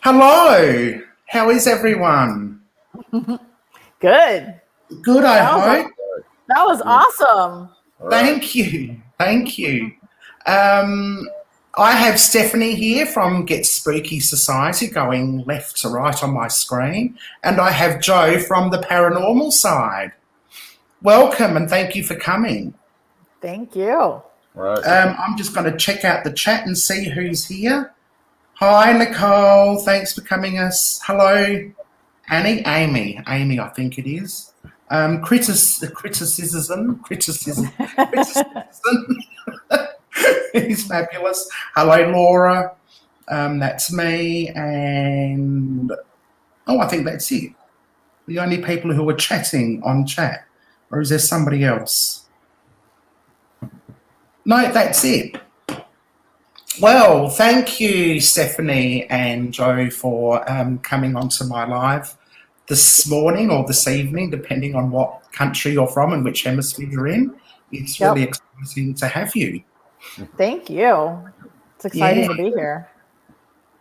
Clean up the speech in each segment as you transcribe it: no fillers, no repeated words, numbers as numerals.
Hello, how is everyone? Good. Good, I That was hope. that was awesome. Thank you, thank you. Um, I have Stephanie here from Get Spooky Society going left to right on my screen, and I have Joe from the paranormal side. Welcome and thank you for coming. Thank you. Right. I'm just going to check out the chat and see who's here. Hi, Nicole. Thanks for coming us. Hello, Amy, I think it is. Criticism is fabulous. Hello, Laura. That's me, and I think that's it. The only people who are chatting on chat, or is there somebody else? No, that's it. Well, thank you, Stephanie and Joe, for coming onto my live this morning or this evening, depending on what country you're from and which hemisphere you're in. It's really exciting to have you. Thank you. It's exciting to be here.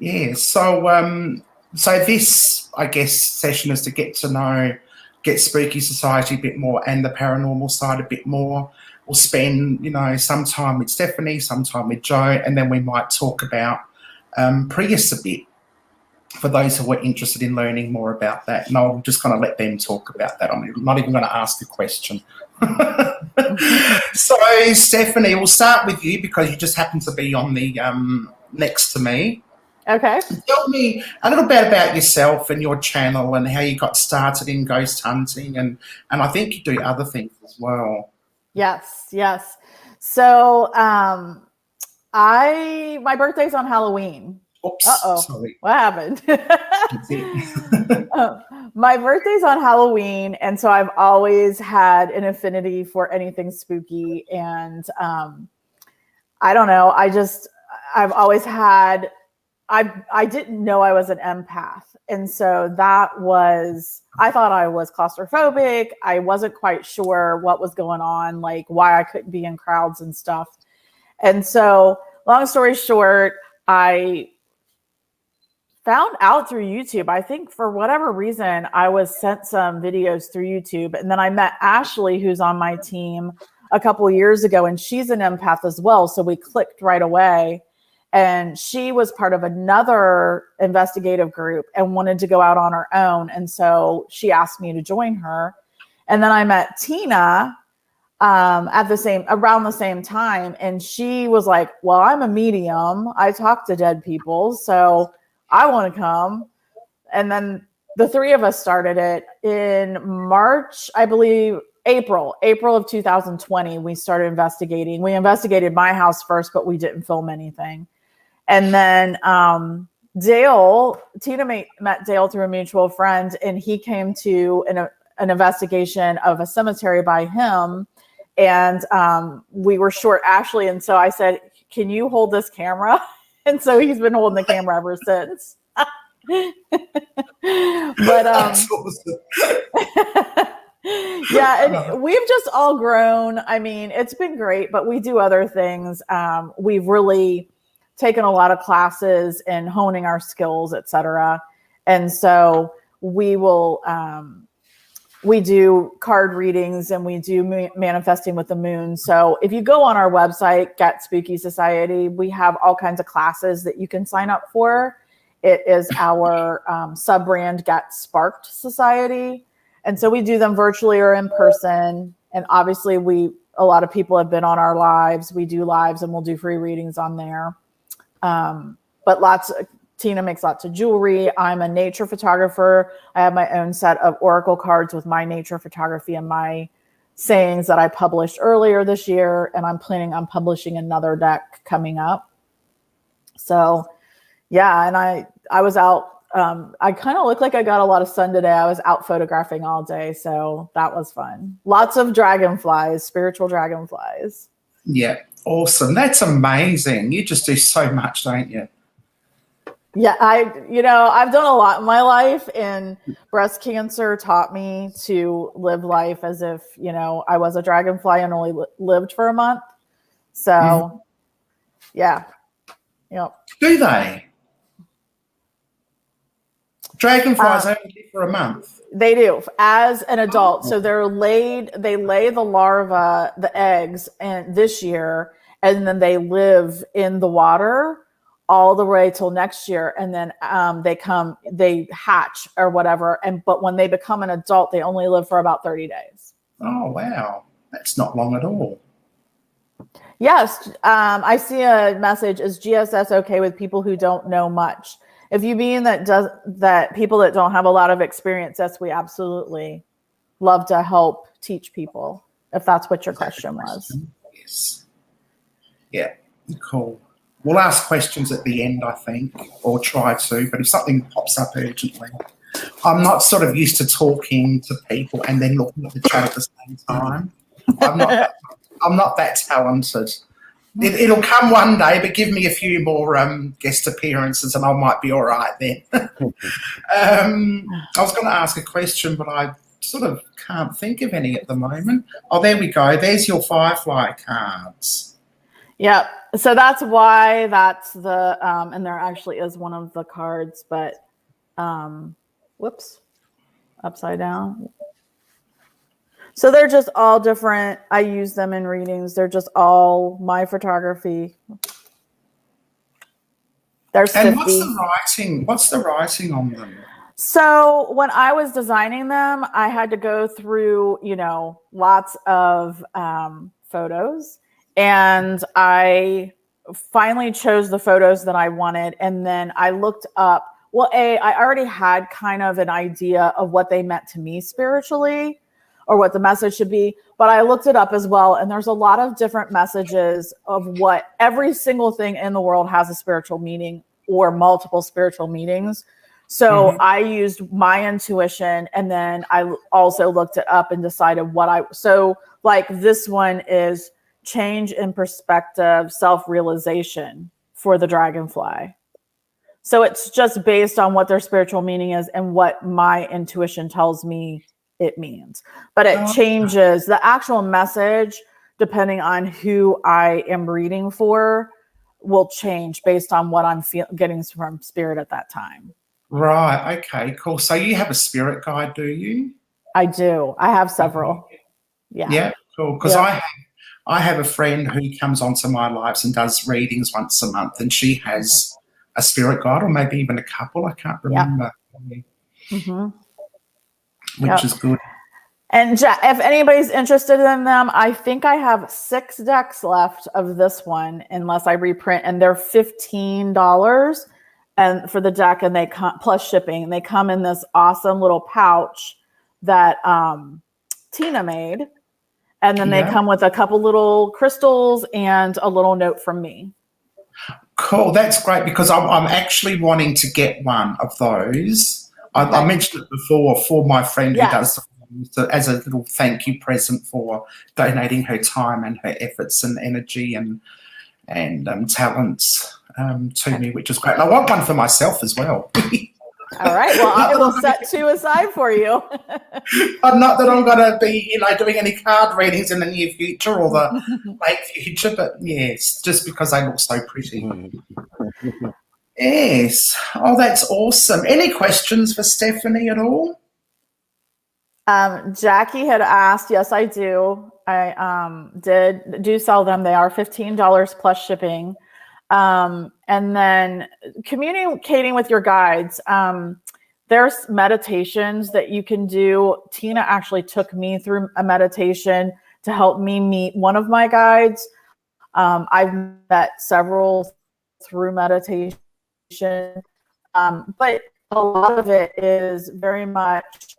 Yeah. So this, I guess, session is to get to know, Get Spooky Society a bit more and the paranormal side a bit more. We'll spend, some time with Stephanie, some time with Joe, and then we might talk about Prius a bit for those who are interested in learning more about that. And I'll just kind of let them talk about that. I'm not even going to ask a question. So, Stephanie, we'll start with you because you just happen to be on the next to me. Okay. Tell me a little bit about yourself and your channel and how you got started in ghost hunting, and I think you do other things as well. Yes. So my birthday's on Halloween. Oops, sorry. What happened? My birthday's on Halloween, and so I've always had an affinity for anything spooky. And I don't know. I've always had. I didn't know I was an empath, and so I thought I was claustrophobic. I wasn't quite sure what was going on, like why I couldn't be in crowds and stuff. And so, long story short, I found out through YouTube. I think for whatever reason, I was sent some videos through YouTube. And then I met Ashley, who's on my team a couple of years ago, and she's an empath as well. So we clicked right away. And she was part of another investigative group and wanted to go out on her own. And so she asked me to join her. And then I met Tina around the same time. And she was like, well, I'm a medium. I talk to dead people, so I want to come. And then the three of us started it in March, I believe, April of 2020. We started investigating. We investigated my house first, but we didn't film anything. And then Tina met Dale through a mutual friend, and he came to an investigation of a cemetery by him. And we were short Ashley. And so I said, can you hold this camera? And so he's been holding the camera ever since. But yeah, and we've just all grown. I mean, it's been great, but we do other things. We've really taken a lot of classes in honing our skills, etc. And so we do card readings, and we do manifesting with the moon. So if you go on our website, Get Spooky Society, we have all kinds of classes that you can sign up for. It is our sub-brand Get Sparked Society. And so we do them virtually or in person. And obviously a lot of people have been on our lives. We do lives, and we'll do free readings on there. But Tina makes lots of jewelry. I'm a nature photographer. I have my own set of oracle cards with my nature photography and my sayings that I published earlier this year. And I'm planning on publishing another deck coming up. So yeah, and I was out. I kind of look like I got a lot of sun today. I was out photographing all day. So that was fun. Lots of dragonflies, spiritual dragonflies. Yeah. Awesome. That's amazing. You just do so much, don't you? Yeah, I've done a lot in my life, and breast cancer taught me to live life as if, I was a dragonfly and only lived for a month. So, yeah. Yep. Do they? Dragonflies only live for a month. They do as an adult. So they lay the larva, the eggs, and this year, and then they live in the water all the way till next year, and then they hatch or whatever. But when they become an adult, they only live for about 30 days. Oh wow, that's not long at all. Yes, I see a message. Is GSS okay with people who don't know much? If you mean that people that don't have a lot of experience, yes, we absolutely love to help teach people. If that's what your question was. Yes. Yeah. Cool. We'll ask questions at the end, I think, or try to. But if something pops up urgently, I'm not sort of used to talking to people and then looking at the chat at the same time. I'm not that talented. It'll come one day, but give me a few more guest appearances and I might be all right then. I was going to ask a question, but I sort of can't think of any at the moment. Oh, there we go. There's your Firefly cards. Yeah. So that's why that's the, and there actually is one of the cards, but whoops, upside down. So they're just all different. I use them in readings. They're just all my photography. There's 50. And what's the writing on them? So when I was designing them, I had to go through, lots of photos, and I finally chose the photos that I wanted. And then I looked up, I already had kind of an idea of what they meant to me spiritually, or what the message should be. But I looked it up as well. And there's a lot of different messages of what every single thing in the world has a spiritual meaning or multiple spiritual meanings. So I used my intuition, and then I also looked it up and decided so like this one is change in perspective, self-realization for the dragonfly. So it's just based on what their spiritual meaning is and what my intuition tells me it means. But it changes the actual message depending on who I am reading for, will change based on what I'm getting from spirit at that time. Right. Okay, cool. So you have a spirit guide, do you? I do. I have several. Yeah. Yeah, cool. Because I have a friend who comes onto my lives and does readings once a month, and she has a spirit guide, or maybe even a couple. I can't remember. Which is good. And if anybody's interested in them, I think I have 6 decks left of this one, unless I reprint, and they're $15 and for the deck, and they come plus shipping. They come in this awesome little pouch that Tina made, and then they come with a couple little crystals and a little note from me. Cool, that's great, because I'm actually wanting to get one of those. I mentioned it before for my friend who does as a little thank you present for donating her time and her efforts and energy and talents to me, which is great. And I want one for myself as well. All right. Well, I will set 2 aside for you. Not that I'm going to be, doing any card readings in the near future or the late future, but yes, just because they look so pretty. Yes. Oh, that's awesome. Any questions for Stephanie at all? Jackie had asked. Yes, I do. I do sell them. They are $15 plus shipping. And then communicating with your guides. There's meditations that you can do. Tina actually took me through a meditation to help me meet one of my guides. I've met several through meditation. But a lot of it is very much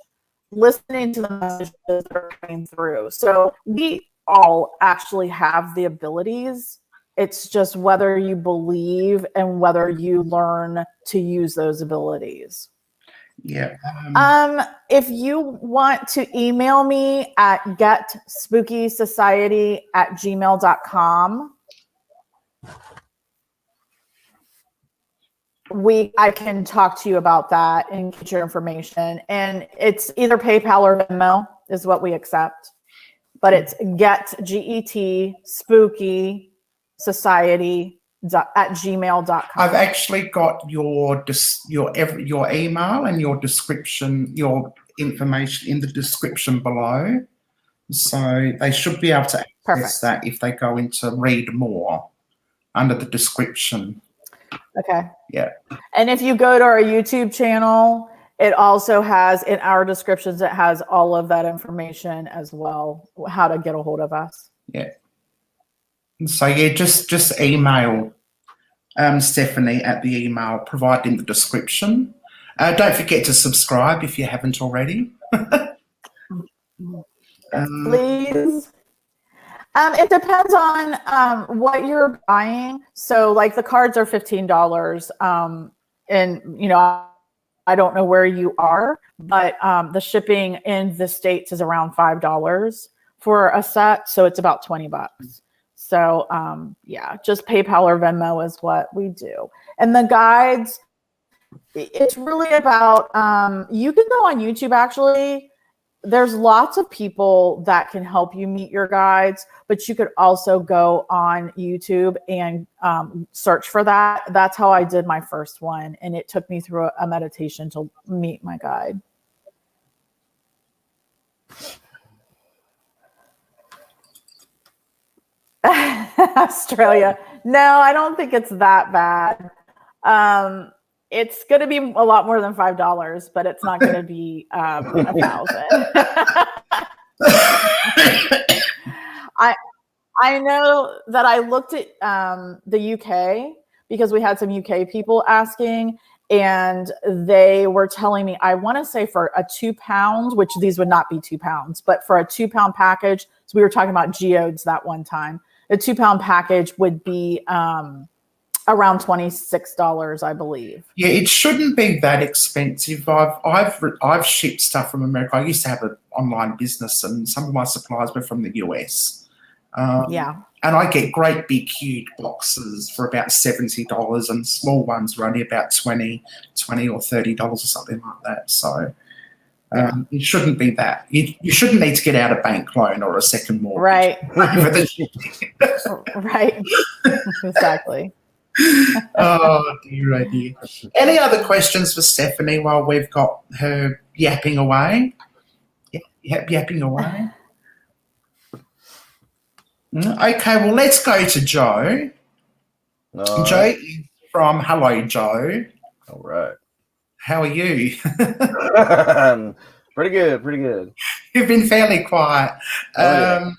listening to the messages that are coming through. So we all actually have the abilities. It's just whether you believe and whether you learn to use those abilities. Yeah. If you want to email me at getspookiesociety@gmail.com, I can talk to you about that and get your information. And it's either PayPal or Venmo is what we accept. But it's GET, GET, Spooky Society at gmail.com. I've actually got your email and your description, your information in the description below. So they should be able to access that if they go into read more under the description. Okay. Yeah. And if you go to our YouTube channel, it also has in our descriptions, it has all of that information as well, how to get a hold of us. Yeah. So yeah, just email Stephanie at the email provided in the description. Don't forget to subscribe if you haven't already. Please. It depends on what you're buying. So like the cards are $15. And you know, I don't know where you are, but the shipping in the States is around $5 for a set. So it's about $20. So yeah, just PayPal or Venmo is what we do. And the guides, it's really about, you can go on YouTube actually. There's lots of people that can help you meet your guides, but you could also go on YouTube and search for that. That's how I did my first one. And it took me through a meditation to meet my guide. Australia. No, I don't think it's that bad. It's going to be a lot more than $5, but it's not going to be $1,000. I know that I looked at the UK because we had some UK people asking, and they were telling me, I want to say for a 2 pounds, which these would not be 2 pounds, but for a 2 pound package, so we were talking about geodes that one time, a 2 pound package would be around $26, I believe. Yeah, it shouldn't be that expensive. I've shipped stuff from America. I used to have an online business, and some of my suppliers were from the US. Yeah. And I get great big huge boxes for about $70, and small ones are only about $20 or $30 or something like that. So it shouldn't be that. You shouldn't need to get out a bank loan or a second mortgage. Right. Right. Exactly. Oh dear, dear. Any other questions for Stephanie while we've got her yapping away? Yapping away. Okay, well, let's go to Joe. Joe is from Hello, Joe. All right. How are you? Pretty good. You've been fairly quiet. Yeah.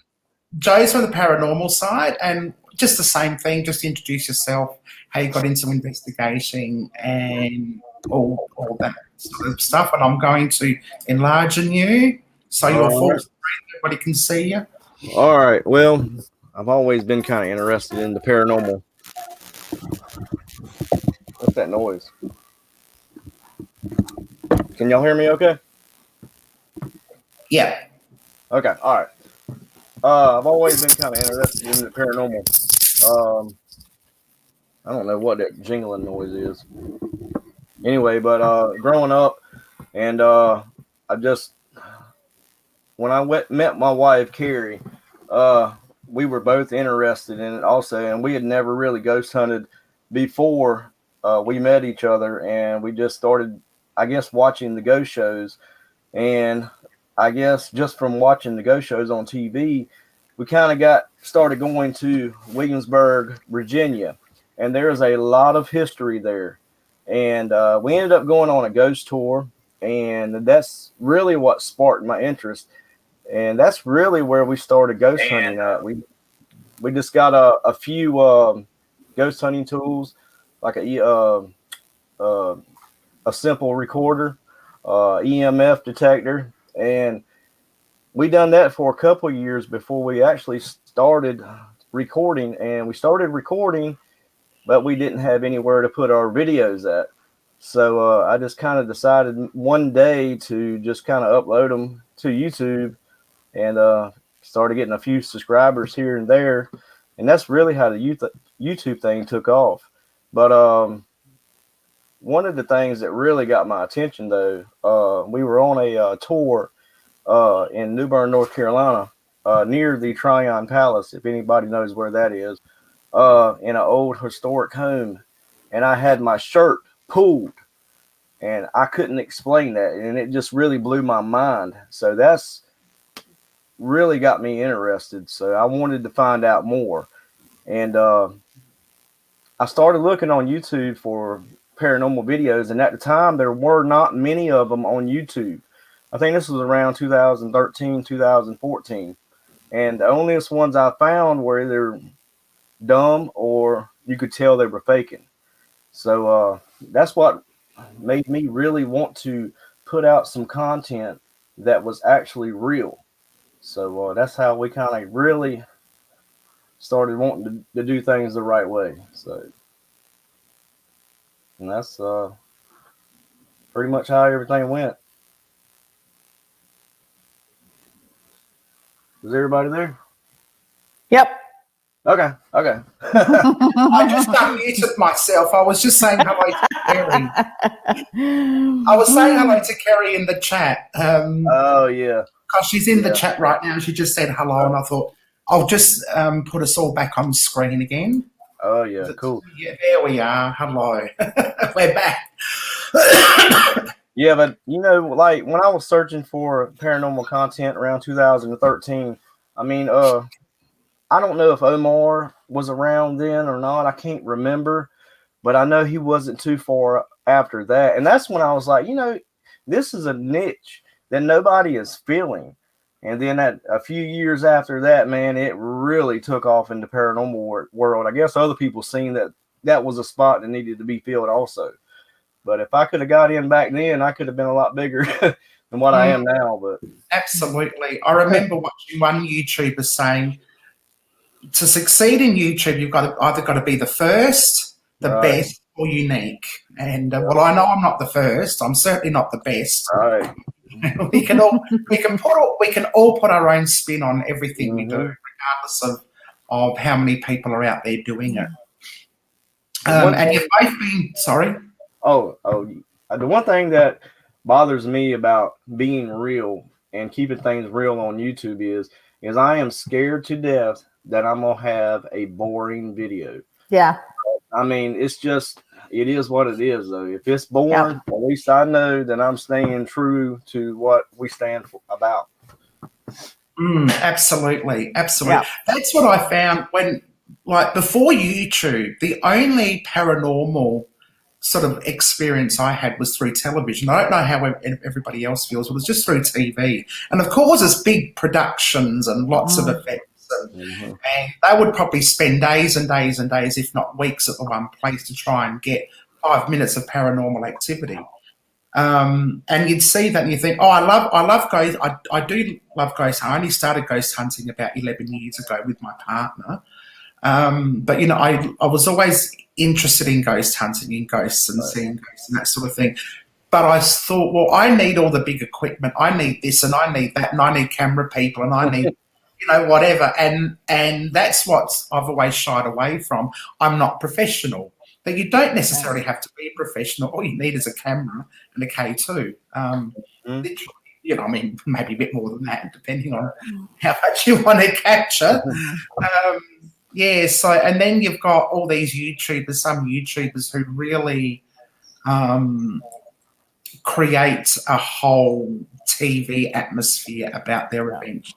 Joe's from the paranormal side, and just the same thing, just introduce yourself, how you got into investigating and all that sort of stuff. And I'm going to enlarge on you so your full screen, everybody can see you. All right. Well, I've always been kind of interested in the paranormal. What's that noise? Can y'all hear me okay? Yeah. Okay. All right. I've always been kind of interested in the paranormal. I don't know what that jingling noise is. Anyway, but growing up, and when I met my wife, Carrie, we were both interested in it also, and we had never really ghost hunted before we met each other, and we just started, I guess, watching the ghost shows. And I guess just from watching the ghost shows on TV, we kind of started going to Williamsburg, Virginia, and there's a lot of history there. And we ended up going on a ghost tour, and that's really what sparked my interest. And that's really where we started ghost hunting at. We just got a few ghost hunting tools, like a simple recorder, EMF detector, and we done that for a couple of years before we actually started recording. And we started recording, but we didn't have anywhere to put our videos at. So I just kind of decided one day to just kind of upload them to YouTube, and started getting a few subscribers here and there. And that's really how the YouTube thing took off. But one of the things that really got my attention, though, we were on a tour in New Bern, North Carolina, near the Tryon Palace, if anybody knows where that is. in an old historic home, and I had my shirt pulled, and I couldn't explain that, and it just really blew my mind. So that's really got me interested. So I wanted to find out more, and I started looking on YouTube for paranormal videos, and at the time there were not many of them on YouTube. I think this was around 2013, 2014, and the only ones I found were either dumb or you could tell they were faking. So that's what made me really want to put out some content that was actually real. So that's how we kind of really started wanting to do things the right way. So, and that's pretty much how everything went. Is everybody there? Yep. Okay. I just unmuted myself. I was just saying hello to Kerry. I was saying hello to Kerry in the chat. Oh, yeah. Because she's in the chat right now. She just said hello, and I thought I'll just put us all back on screen again. Oh, yeah, cool. Yeah, there we are. Hello. We're back. Yeah, but like when I was searching for paranormal content around 2013, I mean, I don't know if Omar was around then or not. I can't remember, but I know he wasn't too far after that. And that's when I was like, this is a niche that nobody is filling. And then a few years after that, man, it really took off in the paranormal world. I guess other people seen that was a spot that needed to be filled also. But if I could have got in back then, I could have been a lot bigger than what I am now. But absolutely. I remember watching one YouTuber saying, to succeed in YouTube, you've either got to be the first, the best, or unique. And well, I know I'm not the first. I'm certainly not the best. Right. we can all put our own spin on everything we do, regardless of how many people are out there doing it. And you've both been sorry. Oh, the one thing that bothers me about being real and keeping things real on YouTube is I am scared to death that I'm gonna have a boring video. Yeah. I mean, it is what it is though. If it's boring, at least I know that I'm staying true to what we stand for about. Absolutely. Yeah. That's what I found when, like, before YouTube, the only paranormal sort of experience I had was through television. I don't know how everybody else feels, but it was just through TV. And of course, it's big productions and lots of effects. And they would probably spend days and days and days, if not weeks, at the one place to try and get 5 minutes of paranormal activity. And you'd see that and you think, I love ghost. I do love ghost. I only started ghost hunting about 11 years ago with my partner. But I was always interested in ghost hunting, in ghosts and seeing ghosts and that sort of thing. But I thought, well, I need all the big equipment. I need this and I need that and I need camera people and I need whatever. And that's what I've always shied away from. I'm not professional. But you don't necessarily have to be a professional. All you need is a camera and a K2. I mean, maybe a bit more than that, depending on how much you want to capture. So, and then you've got all these YouTubers, some YouTubers who really create a whole TV atmosphere about their adventures,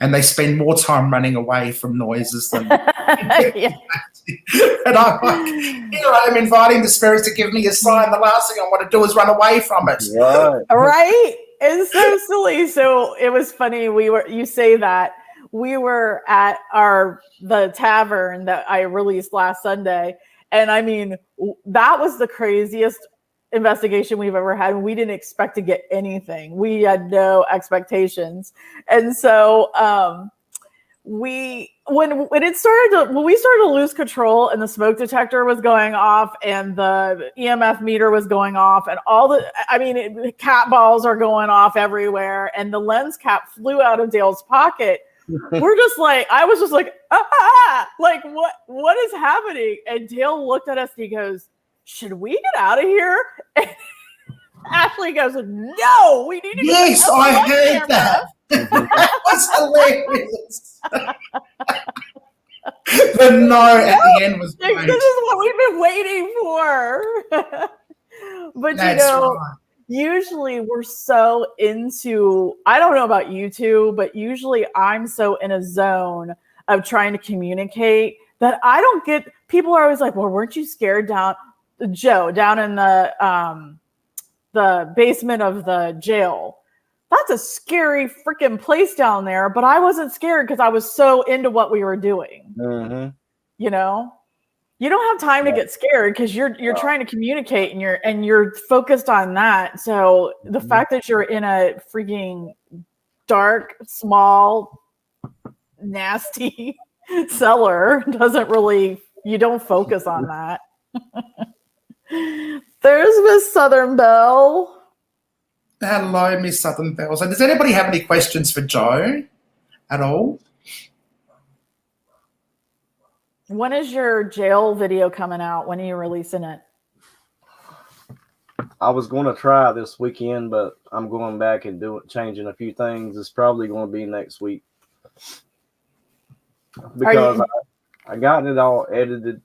and they spend more time running away from noises than. And I'm like, here I am inviting the spirits to give me a sign. The last thing I want to do is run away from it. Right? It's so silly. So it was funny. You say that. We were at the tavern that I released last Sunday. And I mean, that was the craziest investigation we've ever had. We didn't expect to get anything. We had no expectations. And so when we started to lose control and the smoke detector was going off and the EMF meter was going off and cat balls are going off everywhere and the lens cap flew out of Dale's pocket. We're just like, I was just like, like what is happening? And Dale looked at us and he goes, should we get out of here? And Ashley goes, no, we need to get Yes, I heard that. That was hilarious. The no at the end was This great. is what we've been waiting for. But That's right. usually we're so into, I don't know about you two, but usually I'm so in a zone of trying to communicate that I don't get, people are always like, well, weren't you scared down in the basement of the jail? That's a scary freaking place down there, but I wasn't scared because I was so into what we were doing. Mm-hmm. You know, you don't have time to get scared because you're trying to communicate and you're focused on that. So the fact that you're in a freaking dark, small, nasty cellar doesn't really, you don't focus on that. There's Miss Southern Belle. Hello, Miss Southern Bells. And does anybody have any questions for Joe at all? When is your jail video coming out? When are you releasing it? I was going to try this weekend, but I'm going back and changing a few things. It's probably going to be next week because I got it all edited,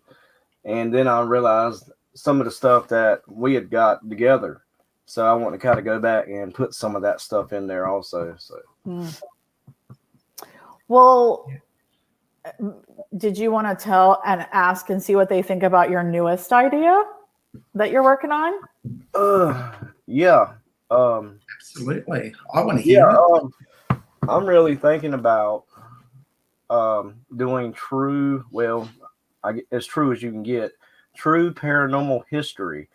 and then I realized some of the stuff that we had got together. So I want to kind of go back and put some of that stuff in there also. So, well, did you want to tell and ask and see what they think about your newest idea that you're working on? Yeah. Absolutely. I want to hear it. I'm really thinking about doing as true as you can get, true paranormal history.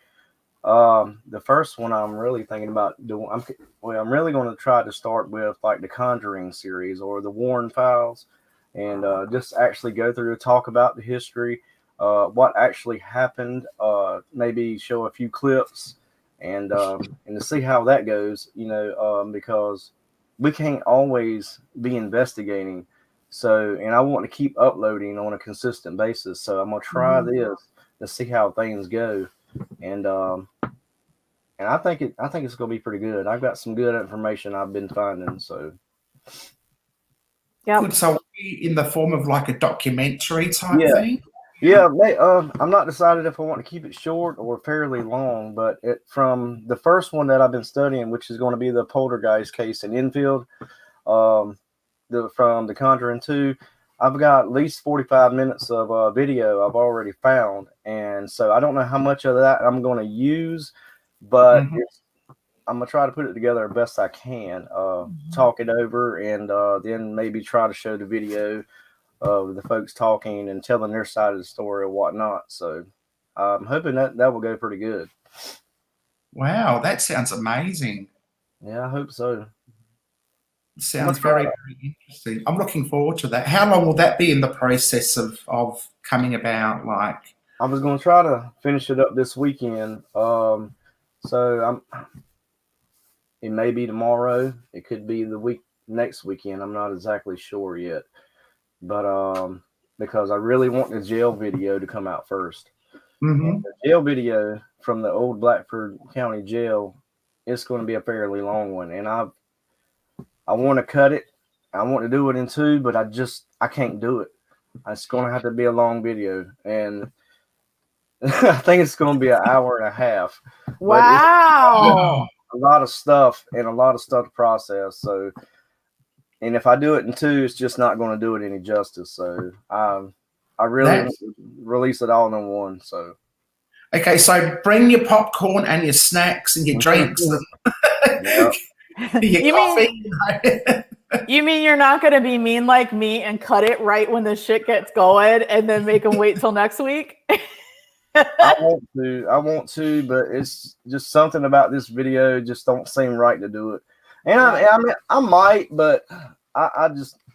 The first one I'm really thinking about doing, I'm really going to try to start with like the Conjuring series or the Warren Files, and just actually go through and talk about the history, what actually happened, maybe show a few clips, and to see how that goes, because we can't always be investigating. So, and I want to keep uploading on a consistent basis. So I'm going to try this to see how things go. And I think it's going to be pretty good. I've got some good information I've been finding. So, yeah. Good. So in the form of like a documentary type thing? Yeah. I'm not decided if I want to keep it short or fairly long, but from the first one that I've been studying, which is going to be the poltergeist case in Enfield, from the Conjuring 2, I've got at least 45 minutes of video I've already found. And so I don't know how much of that I'm going to use, but I'm going to try to put it together as best I can, talk it over, and then maybe try to show the video of the folks talking and telling their side of the story or whatnot. So I'm hoping that will go pretty good. Wow, that sounds amazing. Yeah, I hope so. Sounds very, very interesting. I'm looking forward to that. How long will that be in the process of coming about? Like, I was going to try to finish it up this weekend. So it may be tomorrow. It could be next weekend. I'm not exactly sure yet, but because I really want the jail video to come out first. And the jail video from the old Blackford County Jail, it's going to be a fairly long one, and I want to cut it. I want to do it in 2, but I can't do it. It's going to have to be a long video, and I think it's going to be an hour and a half. Wow. A lot of stuff to process. So, and if I do it in 2, it's just not going to do it any justice. So I really want to release it all in one. So. Okay, so bring your popcorn and your snacks and your drinks and your coffee. You mean you're not going to be mean like me and cut it right when the shit gets going and then make them wait till next week? I want to, but it's just something about this video just don't seem right to do it. And I might, but I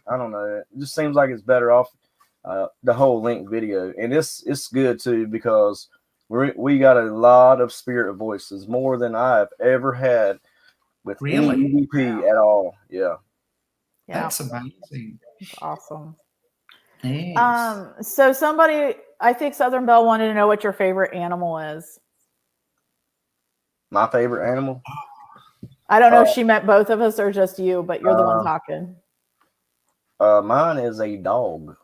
don't know. It just seems like it's better off the whole length video, and it's good too because we got a lot of spirit voices, more than I've ever had with any EVP at all. Yeah. That's amazing. That's awesome. Yes. So somebody, I think Southern Belle wanted to know what your favorite animal is. My favorite animal? I don't know if she meant both of us or just you, but you're the one talking. Mine is a dog.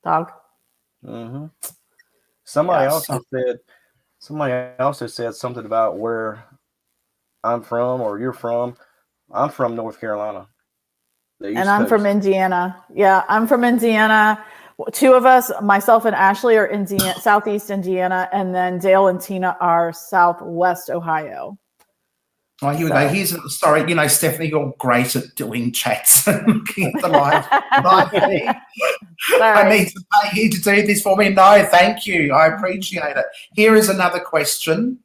Dog. Mm-hmm. Yeah, so Somebody also said something about where I'm from or you're from. I'm from North Carolina, the And East I'm from Coast. Indiana. Yeah, I'm from Indiana. Two of us, myself and Ashley, are Indiana, Southeast Indiana, and then Dale and Tina are Southwest Ohio. well, here we go. So. Here's sorry, Stephanie, you're great at doing chats and looking at the live feed. I Sorry. need to pay you to do this for me. No, thank you. I appreciate it. Here is another question.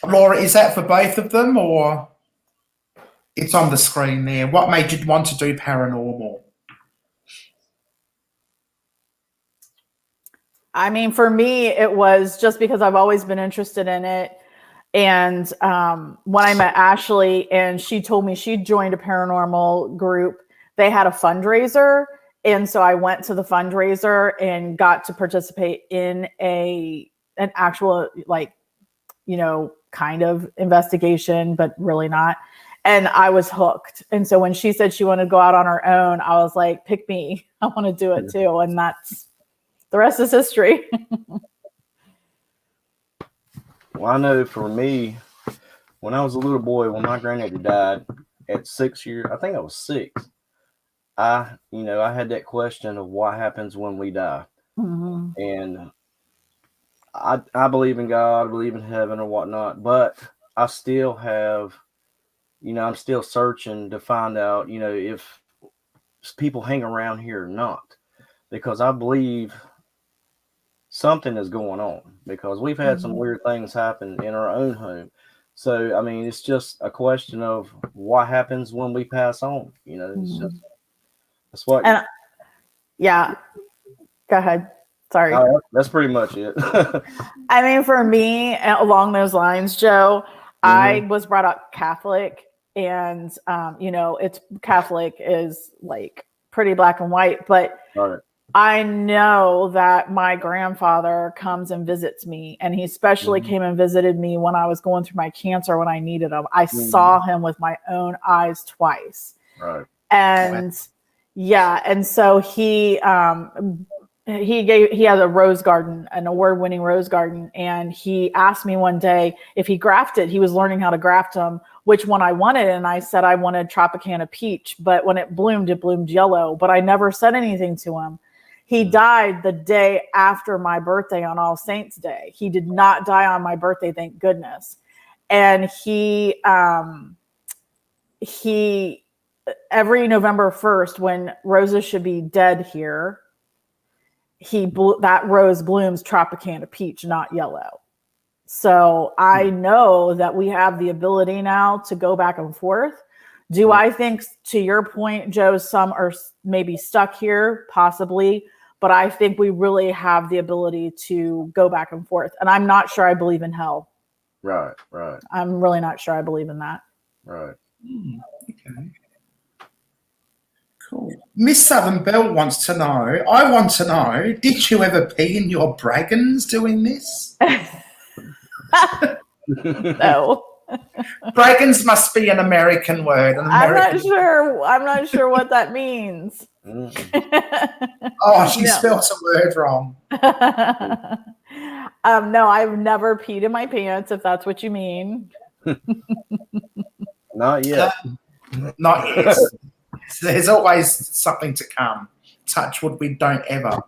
Laura, is that for both of them or it's on the screen there? What made you want to do paranormal? I mean, for me, it was just because I've always been interested in it. And when I met Ashley and she told me she'd joined a paranormal group, they had a fundraiser. And so I went to the fundraiser and got to participate in an actual, like, kind of investigation, but really not. And I was hooked. And so when she said she wanted to go out on her own, I was like, pick me. I want to do it too. And that's the rest is history. Well, I know for me, when I was a little boy, when my granddaddy died at 6 years, I think I was 6. I had that question of what happens when we die, and I believe in God, I believe in heaven or whatnot, but I still have, I'm still searching to find out, if people hang around here or not, because I believe something is going on because we've had some weird things happen in our own home. So, I mean, it's just a question of what happens when we pass on. It's just, that's what. And yeah, go ahead. Sorry. That's pretty much it. I mean, for me, along those lines, Joe, I was brought up Catholic, and it's Catholic is like pretty black and white, but Right. I know that my grandfather comes and visits me, and he especially came and visited me when I was going through my cancer when I needed him. I saw him with my own eyes twice. Right. And yeah, and so he had a rose garden, an award-winning rose garden, and he asked me one day if he grafted. He was learning how to graft them, which one I wanted, and I said I wanted Tropicana peach, but when it bloomed yellow, but I never said anything to him. He died the day after my birthday on All Saints Day. He did not die on my birthday, thank goodness. And he every November 1st, when roses should be dead here, that rose blooms Tropicana peach, not yellow. So I know that we have the ability now to go back and forth. Do I think, to your point, Joe, some are maybe stuck here, possibly, but I think we really have the ability to go back and forth. And I'm not sure I believe in hell. Right. I'm really not sure I believe in that. Right. Okay. Cool. Miss Southern Belle wants to know, I want to know, did you ever pee in your braggins doing this? No. Braggins must be an American word. I'm not sure what that means. Oh, she spelled a word wrong. No, I've never peed in my pants, if that's what you mean. Not yet. Not yet. There's always something to come. Touch wood, we don't ever.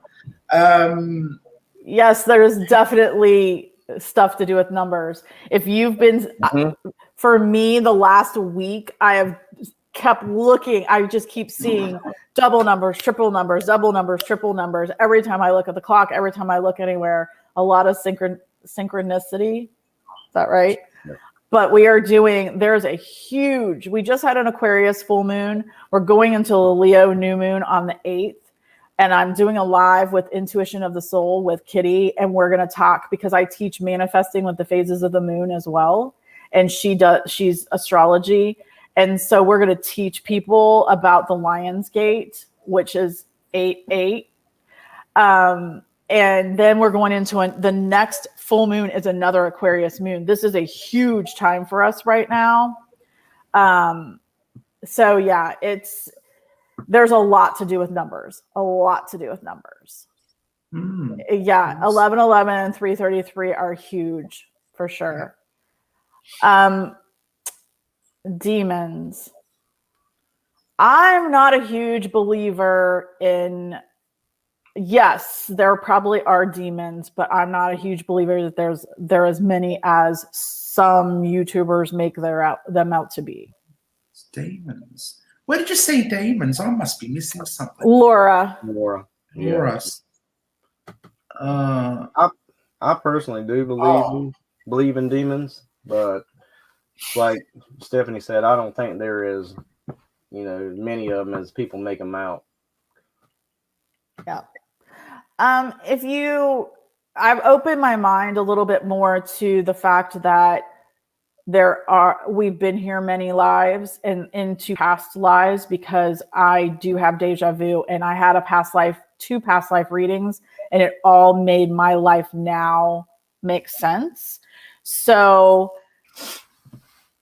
Yes, there's definitely stuff to do with numbers. If you've been, for me, the last week, I have kept looking. I just keep seeing double numbers, triple numbers, double numbers, triple numbers. Every time I look at the clock, every time I look anywhere, a lot of synchronicity. Is that right? Yeah. But we just had an Aquarius full moon. We're going into a Leo new moon on the 8th. And I'm doing a live with Intuition of the Soul with Kitty. And we're going to talk because I teach manifesting with the phases of the moon as well. And she's astrology. And so we're going to teach people about the Lion's Gate, which is 8/8. And then we're going into the next full moon is another Aquarius moon. This is a huge time for us right now. So yeah, there's a lot to do with numbers. A lot to do with numbers. Yeah, 1111 and 333 are huge for sure. Demons. I'm not a huge believer in, yes, there probably are demons, but I'm not a huge believer that there are as many as some YouTubers make them out to be. Demons. Where did you see demons? I must be missing something. Laura. Yeah. I personally do believe in demons, but like Stephanie said, I don't think there is, many of them as people make them out. Yeah. I've opened my mind a little bit more to the fact that we've been here many lives and into past lives, because I do have deja vu, and I had two past life readings, and it all made my life now make sense. So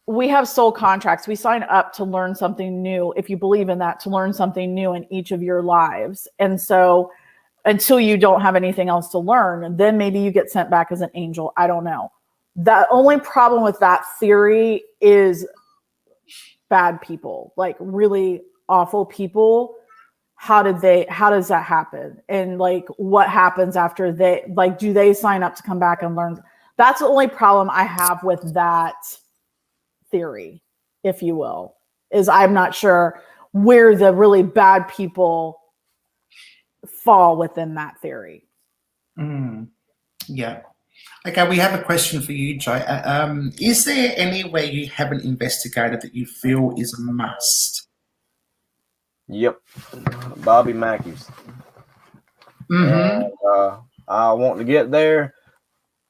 we have soul contracts. We sign up to learn something new, if you believe in that, to learn something new in each of your lives. And so until you don't have anything else to learn, then maybe you get sent back as an angel. I don't know. The only problem with that theory is bad people, like really awful people. How does that happen? And like, what happens after do they sign up to come back and learn? That's the only problem I have with that theory, if you will, is I'm not sure where the really bad people fall within that theory. Yeah. Okay, we have a question for you, Joe. Is there anywhere you haven't investigated that you feel is a must? Yep, Bobby Mackey's. And, I want to get there,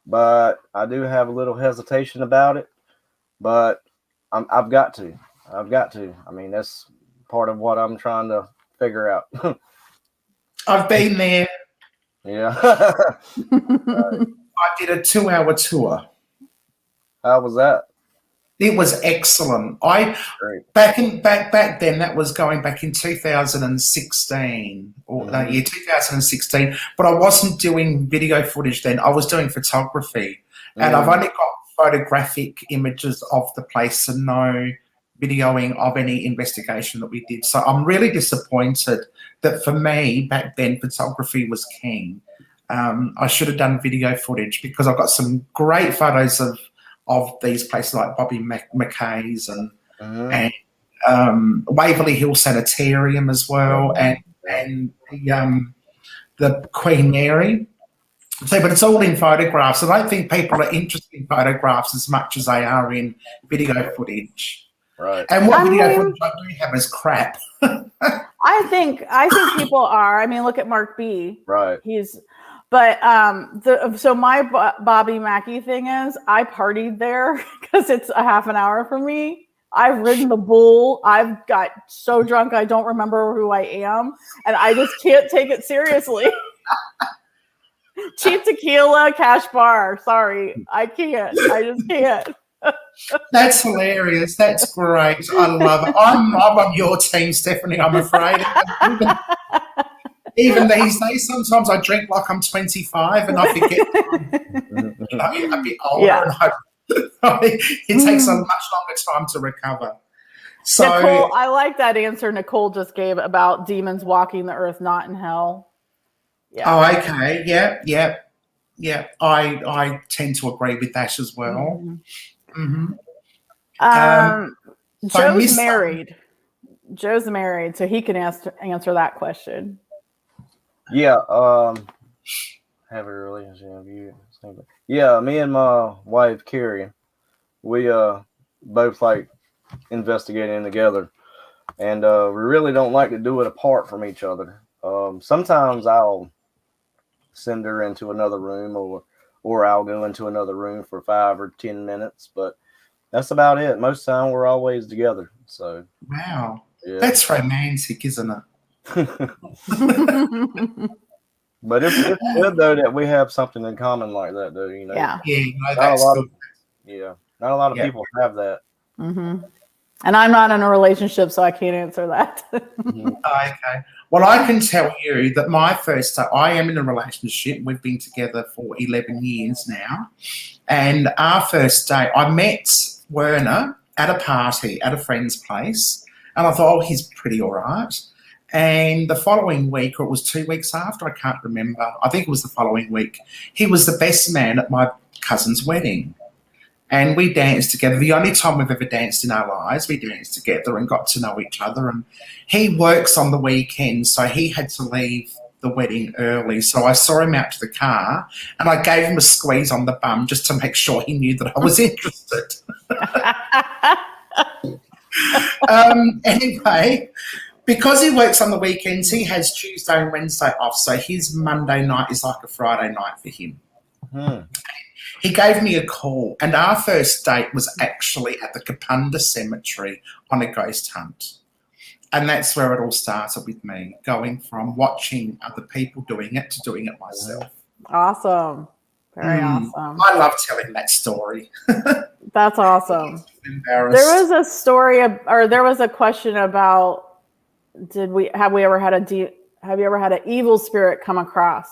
but I do have a little hesitation about it. But I've got to. I mean, that's part of what I'm trying to figure out. I've been there. Yeah. I did a 2-hour tour. How was that? It was excellent. Back then, that was going back in 2016 or 2016. But I wasn't doing video footage then. I was doing photography, and I've only got photographic images of the place and no videoing of any investigation that we did. So I'm really disappointed that for me back then photography was king. I should have done video footage, because I've got some great photos of these places like Bobby McKay's and Waverley Hill Sanitarium as well, and the Queen Mary. So, but it's all in photographs. I don't think people are interested in photographs as much as they are in video footage. Right. And what video footage I do have is crap. I think people are. I mean, look at Mark B. Right. So my Bobby Mackey thing is, I partied there because it's a half an hour from me. I've ridden the bull. I've got so drunk I don't remember who I am, and I just can't take it seriously. Cheap tequila, cash bar. Sorry, I can't. I just can't. That's hilarious. That's great. I love it. I'm on your team, Stephanie, I'm afraid. Even these days, sometimes I drink like I'm 25 and I forget I'm a bit older. Yeah. And it takes a much longer time to recover. So, Nicole, I like that answer Nicole just gave about demons walking the earth, not in hell. Yeah. Oh, okay. Yeah. I tend to agree with that as well. Joe's married. Joe's married, so he can answer that question. Yeah. Have a relationship. Yeah, me and my wife Carrie, we both like investigating together, and we really don't like to do it apart from each other. Sometimes I'll send her into another room, or I'll go into another room for 5 or 10 minutes, but that's about it. Most of the time we're always together. So wow, yeah. That's romantic, isn't it? But it's good though that we have something in common like that, though. Yeah. Yeah, no, that's good. Not a lot of people have that. And I'm not in a relationship, so I can't answer that. Okay. Well, I can tell you that my first day, I am in a relationship. We've been together for 11 years now. And our first day, I met Werner at a party at a friend's place. And I thought, oh, he's pretty all right. And the following week, or it was 2 weeks after, I can't remember. I think it was the following week. He was the best man at my cousin's wedding. And we danced together. The only time we've ever danced in our lives, we danced together and got to know each other. And he works on the weekend, so he had to leave the wedding early. So I saw him out to the car and I gave him a squeeze on the bum just to make sure he knew that I was interested. Anyway, because he works on the weekends, he has Tuesday and Wednesday off. So his Monday night is like a Friday night for him. He gave me a call, and our first date was actually at the Kapunda Cemetery on a ghost hunt. And that's where it all started with me, going from watching other people doing it to doing it myself. Awesome. Very awesome. I love telling that story. That's awesome. Embarrassed. There was a story, or there was a question about, have you ever had an evil spirit come across?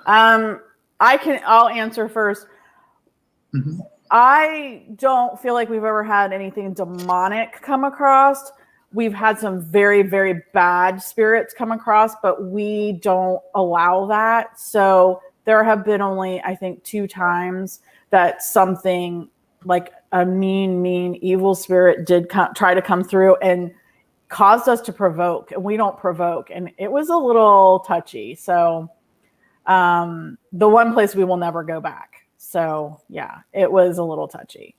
I'll answer first. Mm-hmm. I don't feel like we've ever had anything demonic come across. We've had some very, very bad spirits come across, but we don't allow that. So there have been only, I think, 2 times that something like a mean, evil spirit did try to come through and caused us to provoke. And we don't provoke. And it was a little touchy. So the one place we will never go back. So yeah, it was a little touchy.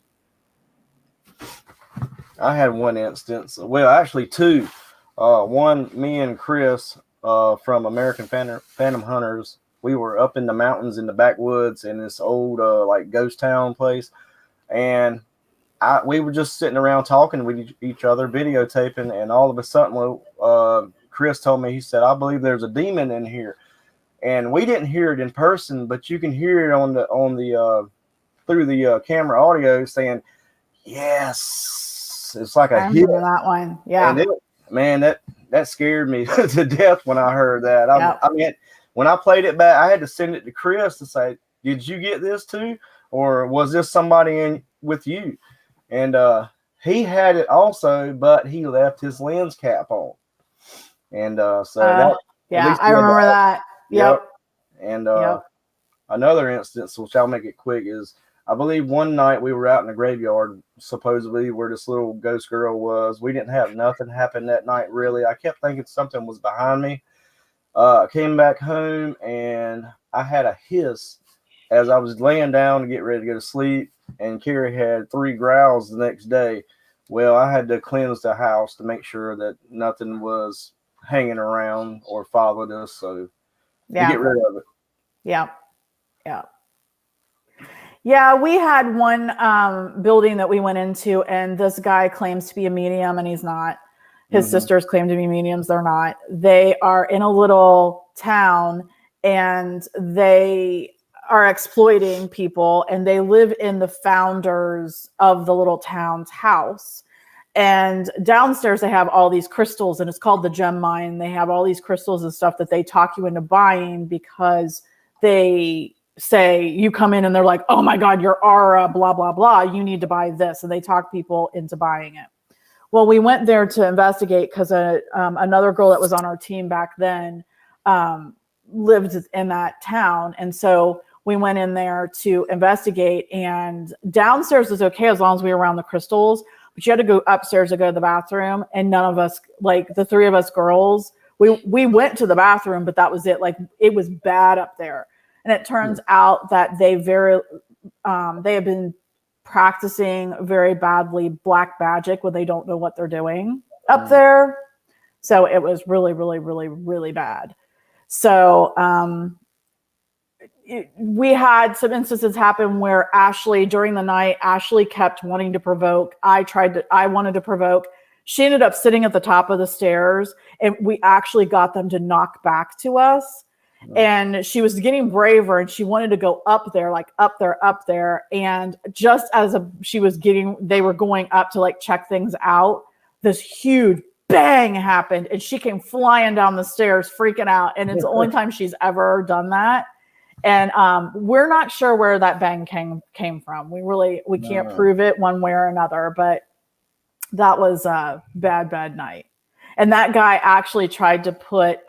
I had one instance. Well, actually 2. One, me and Chris from American Phantom Hunters. We were up in the mountains in the backwoods in this old like ghost town place, and we were just sitting around talking with each other, videotaping, and all of a sudden, Chris told me, he said, "I believe there's a demon in here." And we didn't hear it in person, but you can hear it on the through the camera audio saying, "Yes." It's like a hit. That one, yeah. And that scared me to death when I heard that. Yep. I mean, when I played it back, I had to send it to Chris to say, "Did you get this too, or was this somebody in with you?" And he had it also, but he left his lens cap on, and so yeah, I remember that. Yep. And another instance, which I'll make it quick, is I believe one night we were out in the graveyard, supposedly where this little ghost girl was. We didn't have nothing happen that night, really. I kept thinking something was behind me. I came back home and I had a hiss as I was laying down to get ready to go to sleep. And Carrie had 3 growls the next day. Well, I had to cleanse the house to make sure that nothing was hanging around or followed us. So to get rid of it. Yeah. We had one building that we went into, and this guy claims to be a medium, and he's not. His sisters claim to be mediums. They're not. They are in a little town, and they are exploiting people, and they live in the founders of the little town's house. And downstairs they have all these crystals, and it's called the gem mine. They have all these crystals and stuff that they talk you into buying because they say you come in and they're like, "Oh my God, your aura, blah, blah, blah. You need to buy this." And they talk people into buying it. Well, we went there to investigate because another girl that was on our team back then lived in that town. And so we went in there to investigate, and downstairs was okay as long as we were around the crystals. But you had to go upstairs to go to the bathroom, and none of us, like the 3 of us girls, we went to the bathroom, but that was it. Like it was bad up there. And it turns out that they have been practicing very badly black magic when they don't know what they're doing up there. So it was really, really, really, really bad. So we had some instances happen where during the night, Ashley kept wanting to provoke. I wanted to provoke. She ended up sitting at the top of the stairs, and we actually got them to knock back to us. And she was getting braver and she wanted to go up there, like up there. And just as they were going up to like check things out, this huge bang happened and she came flying down the stairs, freaking out. And it's the only time she's ever done that. And we're not sure where that bang came from. We can't prove it one way or another, but that was a bad night. And that guy actually tried to put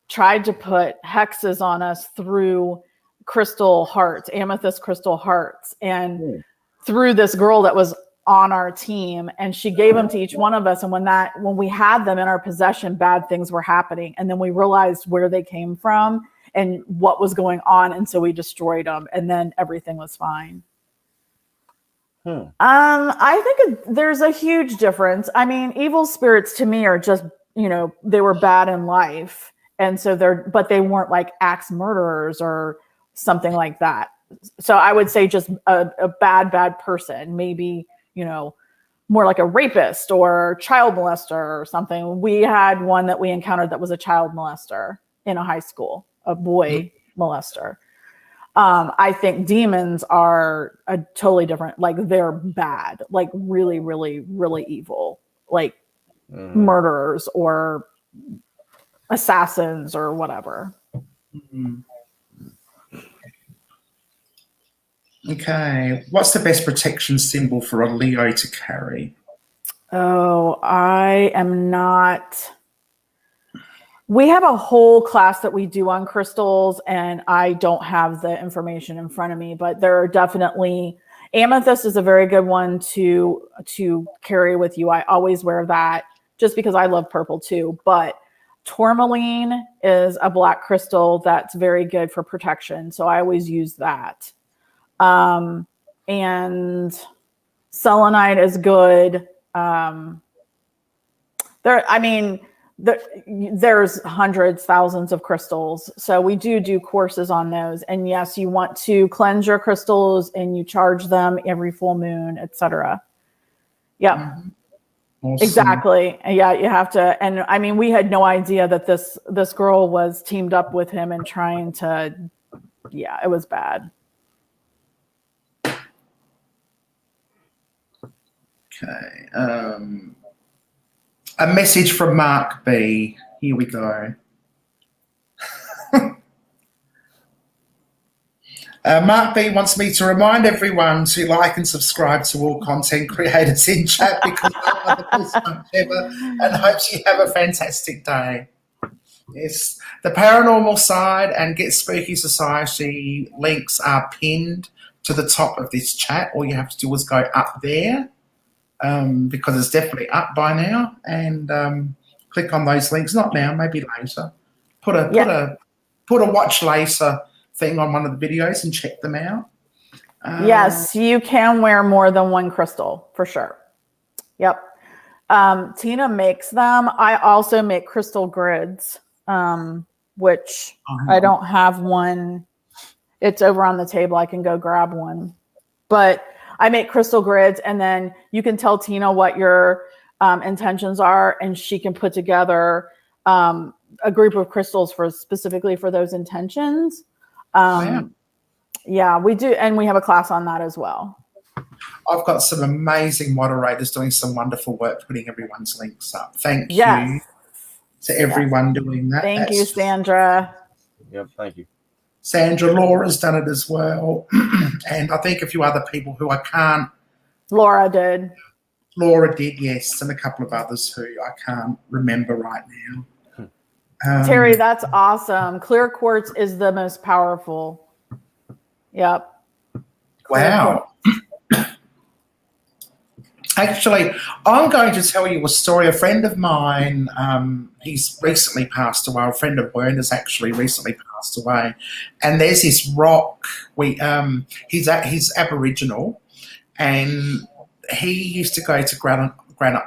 hexes on us through crystal hearts, amethyst crystal hearts, and through this girl that was on our team, and she gave them to each one of us. And when we had them in our possession, bad things were happening. And then we realized where they came from and what was going on. And so we destroyed them, and then everything was fine. I think there's a huge difference. I mean, evil spirits to me are just, they were bad in life. And so but they weren't like axe murderers or something like that. So I would say just a bad person, maybe, more like a rapist or child molester or something. We had one that we encountered that was a child molester in a high school, a boy molester. I think demons are a totally different, like they're bad, like really, really, really evil, like murderers or assassins or whatever. Okay. What's the best protection symbol for a Leo to carry? Oh, I am not. We have a whole class that we do on crystals, and I don't have the information in front of me, but there are definitely, amethyst is a very good one to carry with you. I always wear that just because I love purple too, but tourmaline is a black crystal that's very good for protection. So I always use that. And selenite is good. There's hundreds, thousands of crystals. So we do courses on those. And yes, you want to cleanse your crystals and you charge them every full moon, etc. Yep. Awesome. Exactly. Yeah, you have to. And I mean, we had no idea that this girl was teamed up with him and trying to, it was bad. Okay. A message from Mark B. Here we go. Mark B wants me to remind everyone to like and subscribe to all content creators in chat because they are the best bunch ever, and hopes you have a fantastic day. Yes, the Paranormal Side and Get Spooky Society links are pinned to the top of this chat. All you have to do is go up there. Because it's definitely up by now, and click on those links. Not now, maybe later. Put a watch later thing on one of the videos and check them out. Yes, you can wear more than one crystal for sure. Yep. Tina makes them. I also make crystal grids, which I don't have one. It's over on the table. I can go grab one, but I make crystal grids, and then you can tell Tina what your intentions are, and she can put together a group of crystals specifically for those intentions. Yeah, we do, and we have a class on that as well. I've got some amazing moderators doing some wonderful work putting everyone's links up. Thank you to everyone doing that. Thank you, Sandra. Yep, thank you. Sandra, Laura's done it as well. And I think a few other people who I can't. Laura did. Laura did, yes. And a couple of others who I can't remember right now. Terry, that's awesome. Clear quartz is the most powerful. Yep. Wow. Actually, I'm going to tell you a story. A friend of mine, he's recently passed away. A friend of Werner's actually recently passed away. And there's this rock. He's Aboriginal, and he used to go to Granite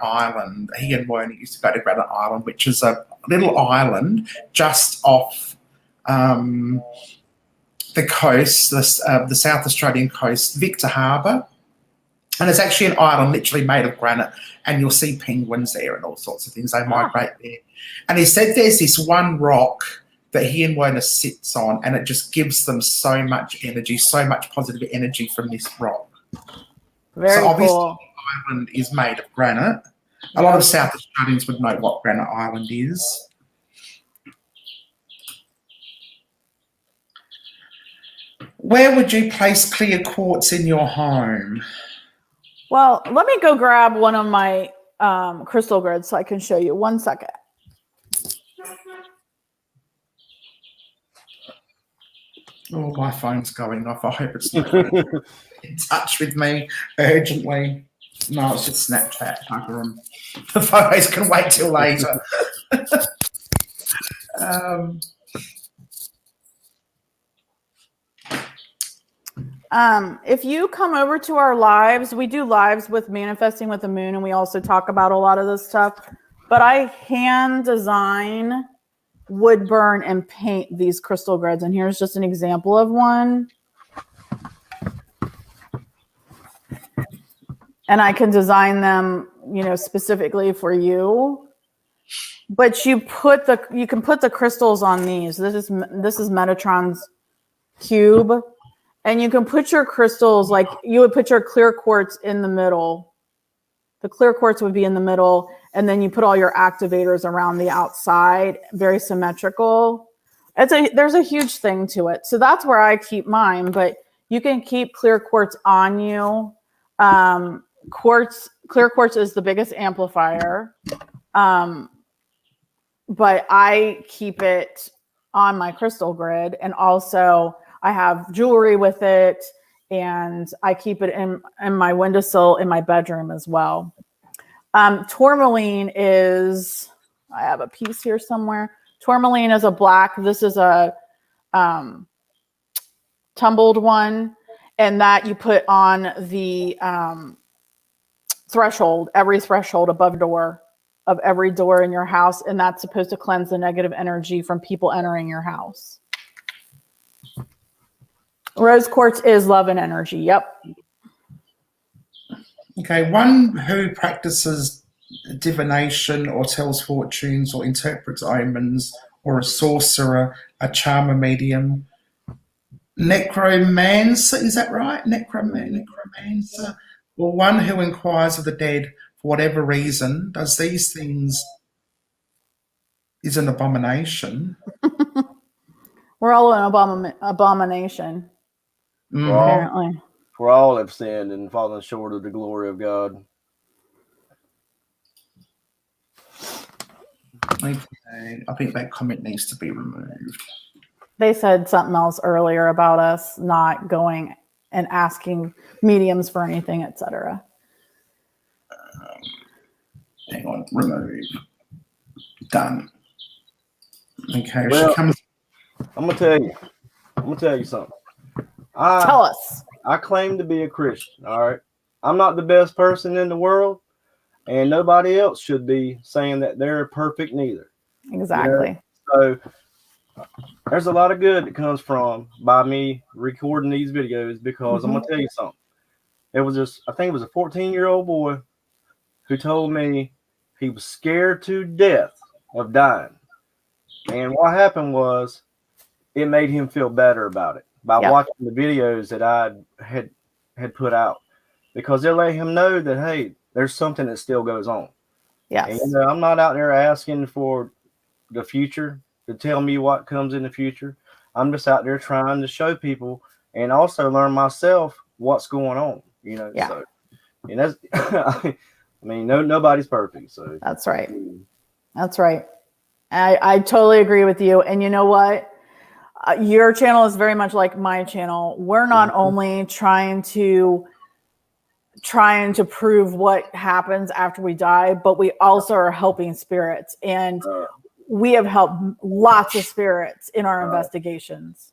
Island. He and Werner used to go to Granite Island, which is a little island just off the coast, the South Australian coast, Victor Harbour. And it's actually an island literally made of granite, and you'll see penguins there and all sorts of things. They migrate there. And he said there's this one rock that he and Werner sits on, and it just gives them so much energy, so much positive energy from this rock. Very so obviously cool. the island is made of granite. A lot of South Australians would know what Granite Island is. Where would you place clear quartz in your home? Well, let me go grab one of my crystal grids so I can show you. 1 second. Oh, my phone's going off. I hope it's not in touch with me urgently. No, it's just Snapchat. Bugger 'em. The photos can wait till later. If you come over to our lives, we do lives with Manifesting with the Moon, and we also talk about a lot of this stuff. But I hand design, wood burn, and paint these crystal grids. And here's just an example of one. And I can design them, specifically for you. But you can put the crystals on these. This is Metatron's cube. And you can put your crystals, like you would put your clear quartz in the middle. The clear quartz would be in the middle, and then you put all your activators around the outside, very symmetrical. There's a huge thing to it. So that's where I keep mine, but you can keep clear quartz on you. Clear quartz is the biggest amplifier. But I keep it on my crystal grid, and also I have jewelry with it, and I keep it in my windowsill in my bedroom as well. Tourmaline is, I have a piece here somewhere. Tourmaline is a black. This is a tumbled one, and that you put on the threshold, every threshold above door of every door in your house, and that's supposed to cleanse the negative energy from people entering your house. Rose quartz is love and energy. Yep. Okay, one who practices divination or tells fortunes or interprets omens, or a sorcerer, a charmer medium, necromancer, is that right? Necromancer, or one who inquires of the dead for whatever reason, does these things, is an abomination. We're all an abomination. Apparently. For all have sinned and fallen short of the glory of God. Okay, I think that comment needs to be removed. They said something else earlier about us not going and asking mediums for anything, etc. Hang on, remove. Done. Okay, well, she comes. I'm gonna tell you something. Tell us. I claim to be a Christian. All right, I'm not the best person in the world, and nobody else should be saying that they're perfect neither. Exactly. So there's a lot of good that comes from by me recording these videos, because I'm gonna tell you something. I think it was a 14-year-old boy who told me he was scared to death of dying. And what happened was it made him feel better about it by watching the videos that I had put out, because they'll let him know that, hey, there's something that still goes on. Yes. And I'm not out there asking for the future to tell me what comes in the future. I'm just out there trying to show people and also learn myself what's going on, Yeah. So, and that's, I mean, nobody's perfect. So that's right. That's right. I totally agree with you. And you know what? Your channel is very much like my channel. We're not only trying to prove what happens after we die, but we also are helping spirits. And we have helped lots of spirits in our investigations.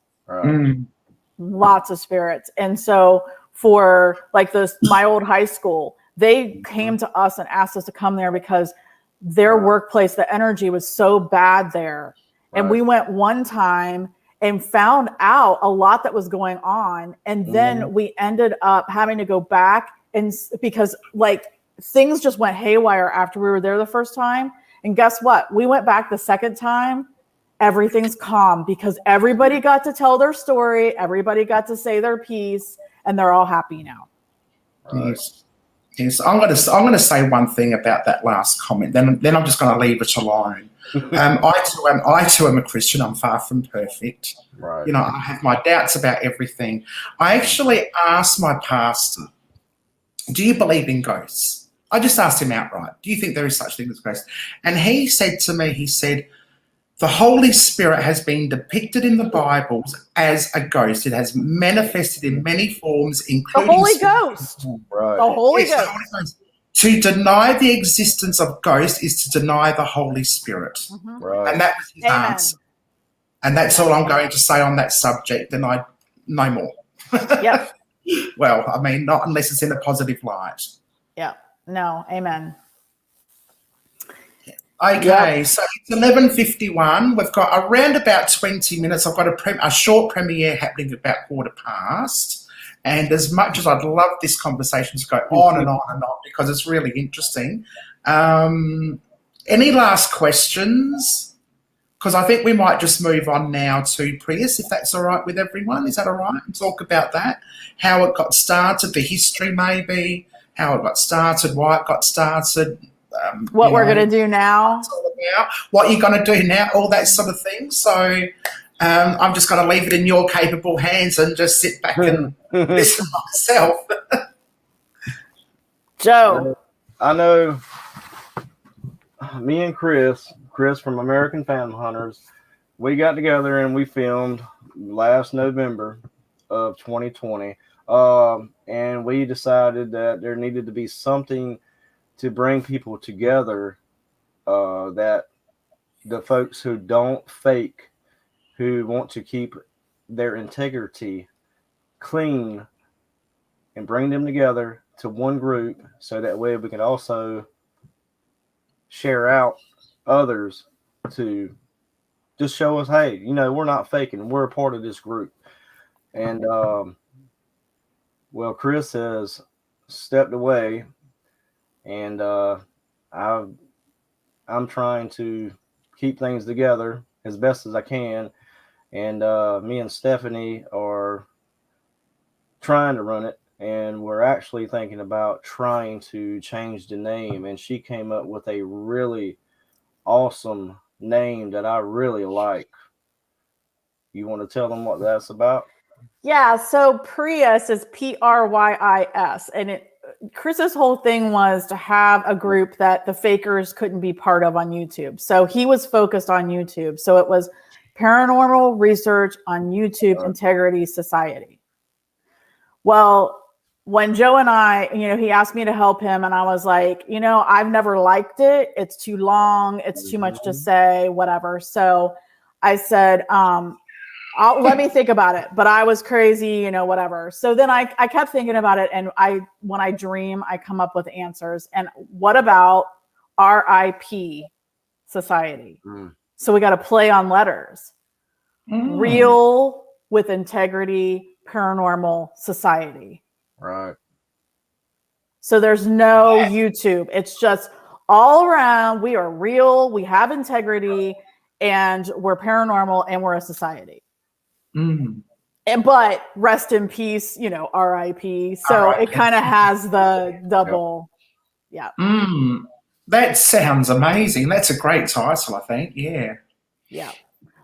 Lots of spirits. And so for like my old high school, they came to us and asked us to come there because their workplace, the energy was so bad there. And we went one time and found out a lot that was going on. And then we ended up having to go back, and because like things just went haywire after we were there the first time. And guess what? We went back the second time everything's calm because everybody got to tell their story, everybody got to say their piece, and they're all happy now. Yes. Yes. I'm gonna say one thing about that last comment. Then I'm just gonna leave it alone. I too am a Christian. I'm far from perfect. Right. You know, I have my doubts about everything. I actually asked my pastor, "Do you believe in ghosts?" I just asked him outright, "Do you think there is such thing as ghosts?" And he said to me, he said, "The Holy Spirit has been depicted in the Bibles as a ghost. It has manifested in many forms, The including Holy Ghost. Right. The Holy Yes, the Ghost. Holy Ghost. To deny the existence of ghosts is to deny the Holy Spirit." Mhm. Right. And that was his Amen. answer. And that's all I'm going to say on that subject, and I no more. Yep. Well, I mean, not unless it's in a positive light. Yep. No, amen. Okay, so it's 11:51. We've got around about 20 minutes. I've got a short premiere happening about 1:15. And as much as I'd love this conversation to go on and on and on because it's really interesting, any last questions? Because I think we might just move on now to Prius, if that's all right with everyone. Is that all right? And talk about that, how it got started, the history maybe, how it got started, why it got started. What we're going to do now. What you're going to do now, all that sort of thing. So I'm just going to leave it in your capable hands and just sit back and listen myself. Joe. I know me and Chris from American Family Hunters, we got together and we filmed last November of 2020. And we decided that there needed to be something to bring people together, that the folks who don't fake, who want to keep their integrity clean, and bring them together to one group so that way we can also share out others to just show us, hey, you know, we're not faking, we're a part of this group. And well, Chris has stepped away, and I'm trying to keep things together as best as I can. And me and Stephanie are trying to run it, and we're actually thinking about trying to change the name. And she came up with a really awesome name that I really like. You want to tell them what that's about? Yeah, so Prius is Pryis, and Chris's whole thing was to have a group that the fakers couldn't be part of on YouTube. So he was focused on YouTube. So it was Paranormal Research on YouTube Integrity Society. Well, when Joe and I, he asked me to help him, and I was like, I've never liked it. It's too long. It's too much to say, whatever. So I said, let me think about it. But I was crazy, whatever. So then I kept thinking about it. And when I dream, I come up with answers. And what about RIP Society? So we got to play on letters. Real with Integrity Paranormal Society. Right. So there's no YouTube. It's just all around. We are real. We have integrity, and we're paranormal, and we're a society. But rest in peace, RIP. So it kind of has the double. Yeah. That sounds amazing. That's a great title, I think. Yeah. Yeah.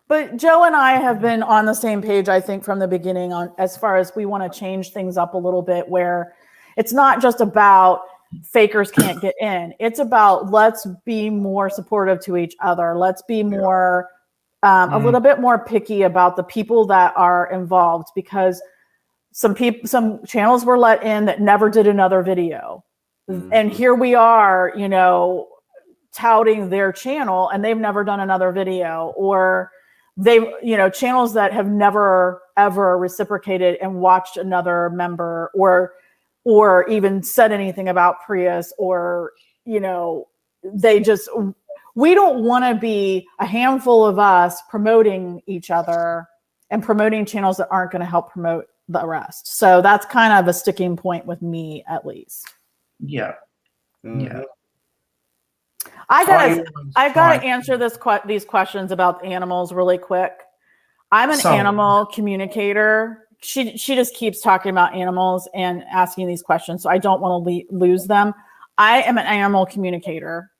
But Joe and I have been on the same page, I think, from the beginning on as far as we want to change things up a little bit, where it's not just about fakers can't get in. It's about let's be more supportive to each other. Let's be more a little bit more picky about the people that are involved, because some channels were let in that never did another video. And here we are, touting their channel, and they've never done another video, or they, channels that have never ever reciprocated and watched another member, or even said anything about Prius, or we don't want to be a handful of us promoting each other and promoting channels that aren't going to help promote the rest. So that's kind of a sticking point with me, at least. Yeah. Yeah. I always gotta try. answer these questions about animals really quick. I'm an So- animal communicator. She just keeps talking about animals and asking these questions, so I don't want to lose them. I am an animal communicator.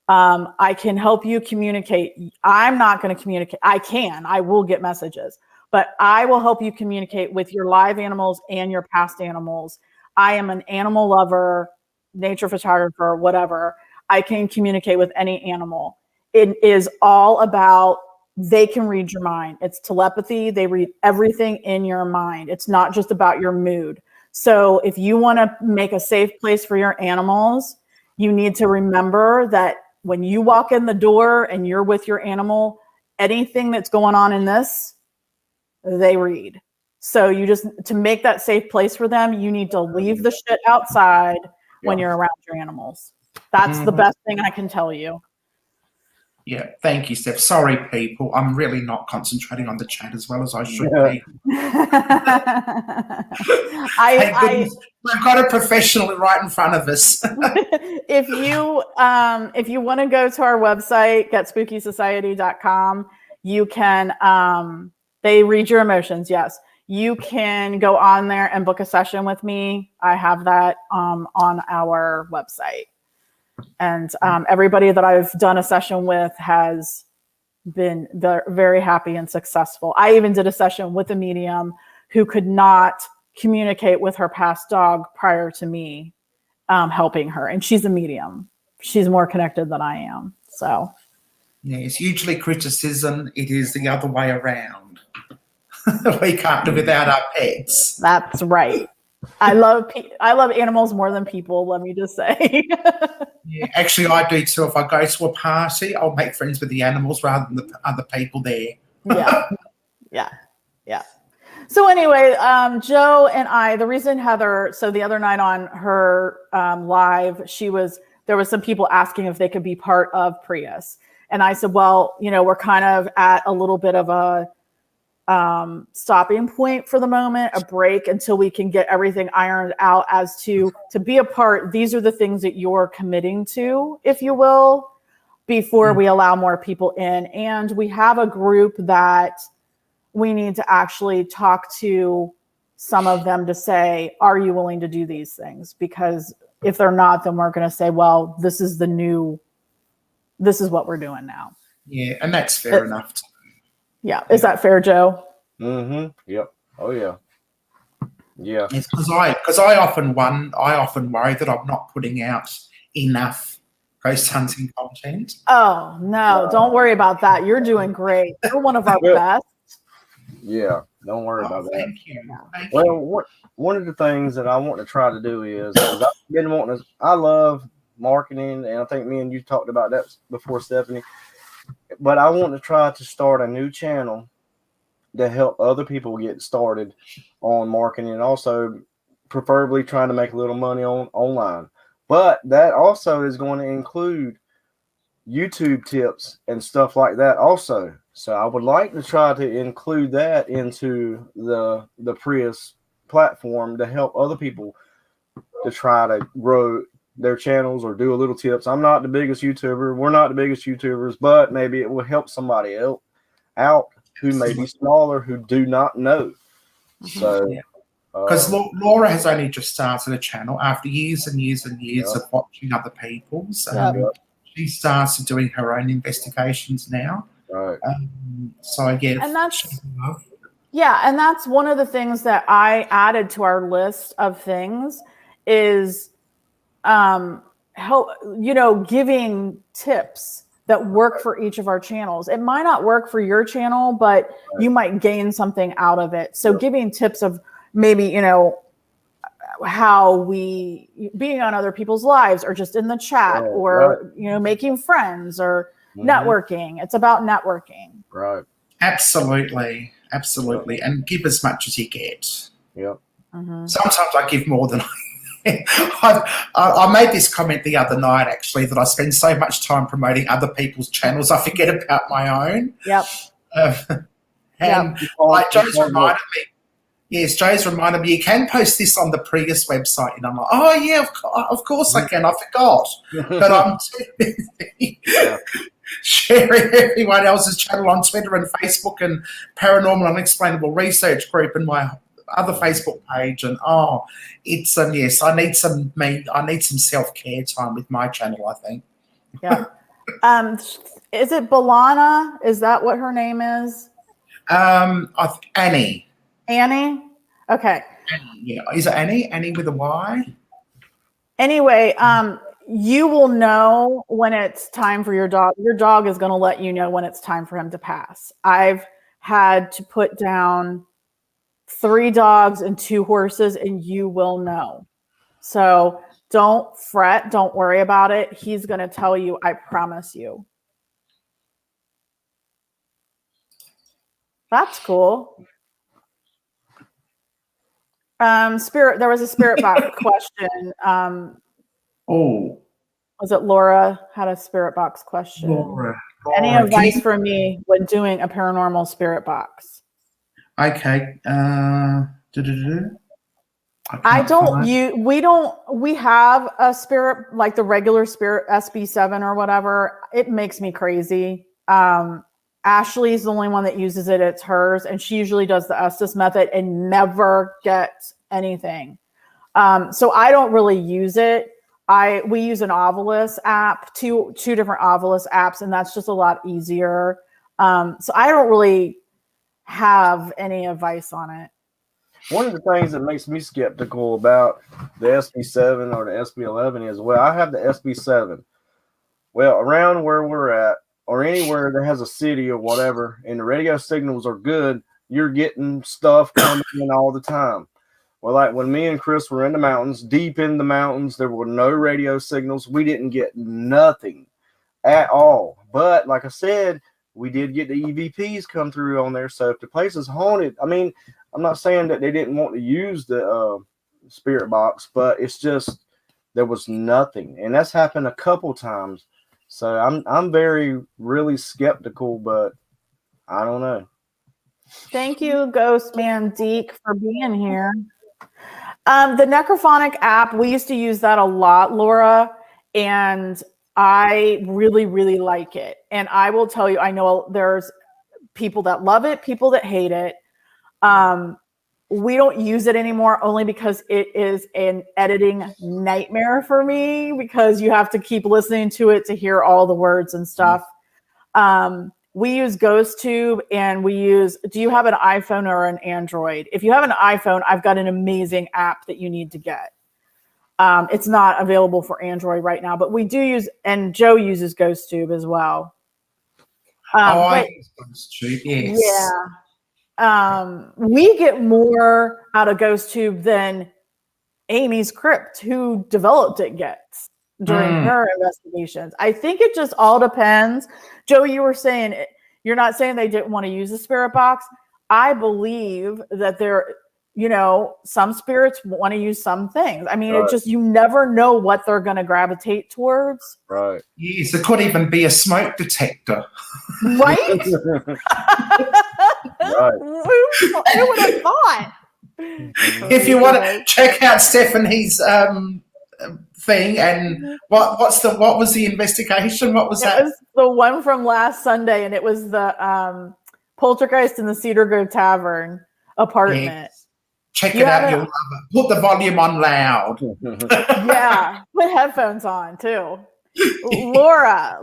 I can help you communicate. I'm not going to communicate. I will get messages, but I will help you communicate with your live animals and your past animals. I am an animal lover, nature photographer, whatever. I can communicate with any animal. It is all about, they can read your mind. It's telepathy. They read everything in your mind. It's not just about your mood. So if you want to make a safe place for your animals, you need to remember that when you walk in the door and you're with your animal, anything that's going on in this, they read. So you just, to make that safe place for them, you need to leave the shit outside when you're around your animals. That's the best thing I can tell you. Yeah, thank you, Steph. Sorry, people. I'm really not concentrating on the chat as well as I should be. Thank goodness we've got a professional right in front of us. If you want to go to our website, getSpookySociety.com, you can they read your emotions. Yes, you can go on there and book a session with me. I have that on our website. And everybody that I've done a session with has been very happy and successful. I even did a session with a medium who could not communicate with her past dog prior to me helping her. And she's a medium. She's more connected than I am. So, yeah, it's usually criticism. It is the other way around. We can't live without our pets. That's right. I love animals more than people, let me just say. Yeah, actually, I do too. If I go to a party, I'll make friends with the animals rather than the other people there. Yeah. So anyway, Joe and I, the reason Heather, so the other night on her live, there was some people asking if they could be part of Prius. And I said, well, we're kind of at a little bit of a stopping point for the moment, a break until we can get everything ironed out as to be a part. These are the things that you're committing to, if you will, before we allow more people in. And we have a group that we need to actually talk to some of them to say, are you willing to do these things? Because if they're not, then we're going to say, well, this is what we're doing now. Yeah, and that's fair enough. Yeah. Is that fair, Joe? Mm-hmm. Yep. Oh yeah. Yeah. It's because I often worry that I'm not putting out enough ghost hunting content. Oh no, don't worry about that. You're doing great. You're one of our best. Yeah. Don't worry about that. Thank you. Thank you. One of the things that I want to try to do is I've been wanting to, I love marketing, and I think me and you talked about that before, Stephanie. But I want to try to start a new channel to help other people get started on marketing, and also preferably trying to make a little money online. But that also is going to include YouTube tips and stuff like that also. So I would like to try to include that into the Prius platform to help other people to try to grow their channels or do a little tips. I'm not the biggest YouTuber. We're not the biggest YouTubers, but maybe it will help somebody else out who may be smaller, who do not know. So, because Laura has only just started a channel after years and years and years of watching other people's. She started doing her own investigations now. Right. So I get, and that's one of the things that I added to our list of things is help, giving tips that work for each of our channels. It might not work for your channel, but you might gain something out of it. So giving tips of maybe, how we being on other people's lives or just in the chat or, making friends or networking. It's about networking. Right. Absolutely. And give as much as you get. Yep. Sometimes I give more than I made this comment the other night, actually, that I spend so much time promoting other people's channels, I forget about my own. Yep. And like Joe's reminded me, Yes, Joe's reminded me, you can post this on the Prius website. And I'm like, oh, yeah, of course I can. I forgot. But I'm too busy sharing everyone else's channel on Twitter and Facebook and Paranormal Unexplainable Research Group and my other Facebook page. And, it's, yes, I need some self-care time with my channel, I think. Yeah. Is it Balana? Is that what her name is? Annie. Annie? Okay. Yeah. Is it Annie? Annie with a Y? Anyway, you will know when it's time for your dog. Your dog is going to let you know when it's time for him to pass. I've had to put down 3 dogs and 2 horses, and you will know. So don't fret. Don't worry about it. He's going to tell you, I promise you. That's cool. There was a spirit box question. Was it Laura had a spirit box question? Laura. Any advice for me when doing a paranormal spirit box? Okay. We have a spirit, like the regular spirit SB7 or whatever. It makes me crazy. Ashley's the only one that uses it. It's hers. And she usually does the Estes method and never gets anything. So I don't really use it. We use an Ovilus app, two different Ovilus apps, and that's just a lot easier. So I don't really have any advice on it. One of the things that makes me skeptical about the SB7 or the SB11 is, well, I have the SB7. Well, around where we're at, or anywhere that has a city or whatever, and the radio signals are good, you're getting stuff coming in all the time. Well, like when me and Chris were in the mountains, deep in the mountains, there were no radio signals. We didn't get nothing at all. But like I said, we did get the EVPs come through on there. So if the place is haunted, I mean, I'm not saying that they didn't want to use the spirit box, but it's just there was nothing. And that's happened a couple times. So I'm really skeptical, but I don't know. Thank you, Ghost Man Deke, for being here. The Necrophonic app, we used to use that a lot, Laura, and I really, really like it. And I will tell you, I know there's people that love it, people that hate it. We don't use it anymore only because it is an editing nightmare for me, because you have to keep listening to it to hear all the words and stuff. We use GhostTube, and do you have an iPhone or an Android? If you have an iPhone, I've got an amazing app that you need to get. It's not available for Android right now, but we do use, and Joe uses GhostTube as well. I use GhostTube, yes. Yeah. We get more out of GhostTube than Amy's Crypt, who developed it, gets during her investigations. I think it just all depends. Joe, you were saying, you're not saying they didn't want to use the spirit box. I believe that some spirits want to use some things. I mean, Right. you never know what they're going to gravitate towards. Right. Yes, it could even be a smoke detector. Right? Right. Who would have thought? If you want to check out Stephanie's thing, and what was the investigation? What was that? It was the one from last Sunday, and it was the poltergeist in the Cedar Grove Tavern apartment. Yes. Check it out. You'll love it. Put the volume on loud. Yeah, put headphones on too. Laura,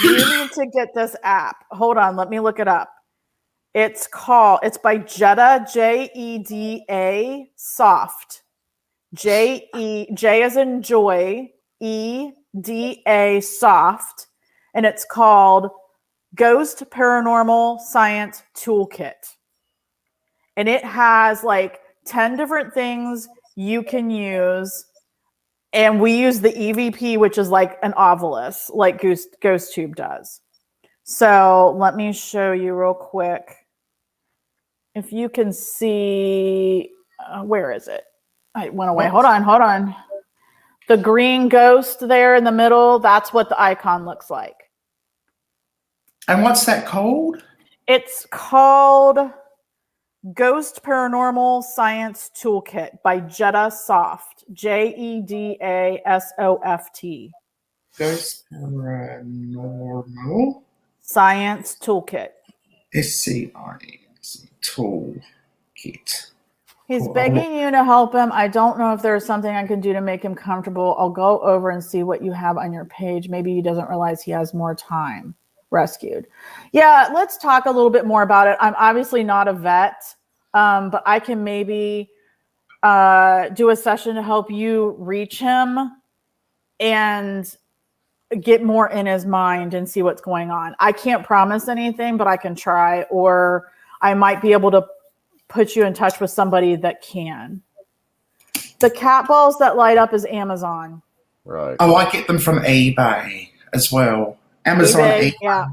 you need to get this app. Hold on, let me look it up. It's by Jeda, Jeda Soft. J as in joy, EDA Soft. And it's called Ghost Paranormal Science Toolkit. And it has like 10 different things you can use. And we use the EVP, which is like an Ovilus, like GhostTube does. So let me show you real quick. If you can see, where is it? I went away. Hold on. The green ghost there in the middle, that's what the icon looks like. And what's that called? It's called Ghost Paranormal Science Toolkit by Jetta Soft. JEDASOFT. Ghost Paranormal. Science Toolkit. SCINC Toolkit. He's Cool. begging you to help him. I don't know if there's something I can do to make him comfortable. I'll go over and see what you have on your page. Maybe he doesn't realize he has more time. Rescued. Yeah, let's talk a little bit more about it. I'm obviously not a vet, but I can maybe do a session to help you reach him and get more in his mind and see what's going on. I can't promise anything, but I can try, or I might be able to put you in touch with somebody that can. The cat balls that light up is Amazon. Right. Oh, I get them from eBay as well. Amazon, eBay, yeah.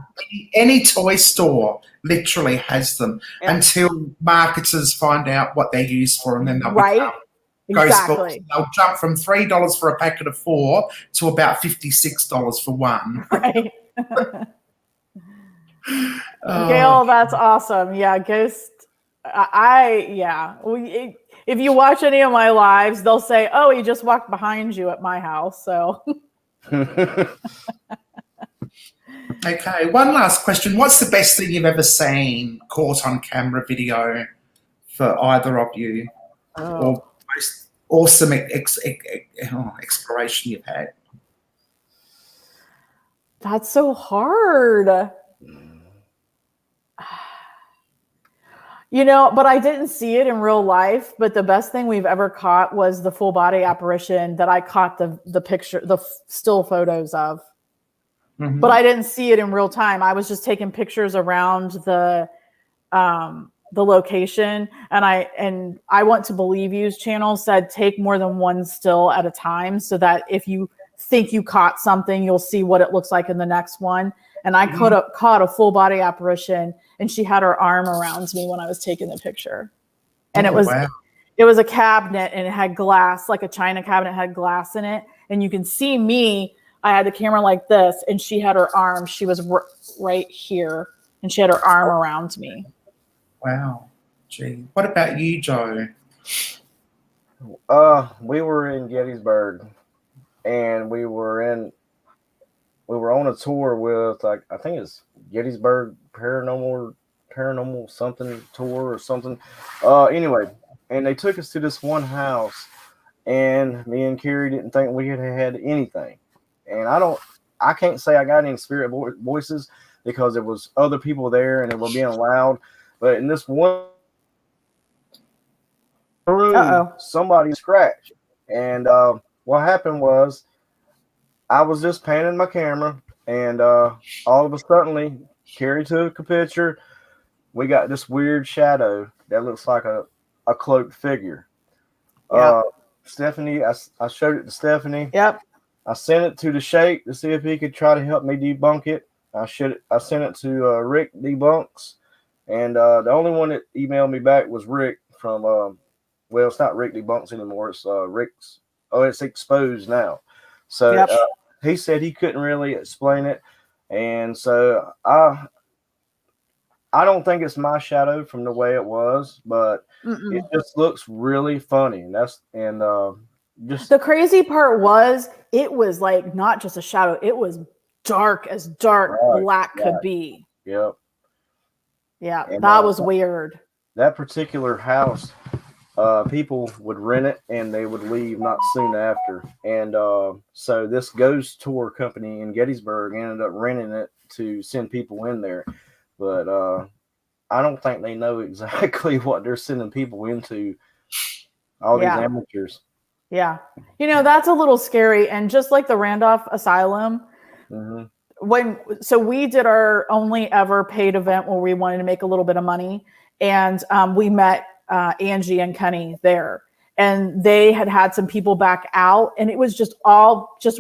Any toy store literally has them until marketers find out what they're used for, and then they'll right. Exactly. They'll jump from $3 for a packet of 4 to about $56 for one. Right. Gail, that's awesome. Yeah, Ghost. If you watch any of my lives, they'll say, "Oh, he just walked behind you at my house." So. Okay, one last question. What's the best thing you've ever seen caught on camera video for either of you? Or most awesome exploration you've had? That's so hard. But I didn't see it in real life. But the best thing we've ever caught was the full body apparition that I caught the picture, the still photos of. Mm-hmm. But I didn't see it in real time. I was just taking pictures around the location, and I Want to Believe You's channel said take more than one still at a time, so that if you think you caught something, you'll see what it looks like in the next one. And I caught a full body apparition, and she had her arm around me when I was taking the picture. And it was a cabinet, and it had glass, like a china cabinet had glass in it, and you can see me. I had the camera like this, and she had her arm. She was right here, and she had her arm around me. Wow. Gee. What about you, Joe? We were in Gettysburg, and we were on a tour with, I think it's Gettysburg Paranormal something tour or something. Anyway, and they took us to this one house, and me and Carrie didn't think we had anything. And I can't say I got any spirit voices because there was other people there and they were being loud. But in this one room, somebody scratched. And what happened was I was just panning my camera, and all of a sudden, Carrie took a picture. We got this weird shadow that looks like a cloaked figure. Yep. Stephanie, I showed it to Stephanie. Yep. I sent it to the Shake to see if he could try to help me debunk it. I sent it to Rick Debunks, and the only one that emailed me back was Rick from well, it's not Rick Debunks anymore. It's Rick's. Oh, it's Exposed now. So he said he couldn't really explain it, and so I don't think it's my shadow from the way it was, but it just looks really funny. Just the crazy part was it was like not just a shadow; it was dark as black could be. Yep. Yeah, and that was weird. That particular house, people would rent it and they would leave not soon after. And so this ghost tour company in Gettysburg ended up renting it to send people in there. But I don't think they know exactly what they're sending people into, all these amateurs. Yeah. That's a little scary. And just like the Randolph Asylum, we did our only ever paid event where we wanted to make a little bit of money. And we met Angie and Kenny there. And they had some people back out. And it was just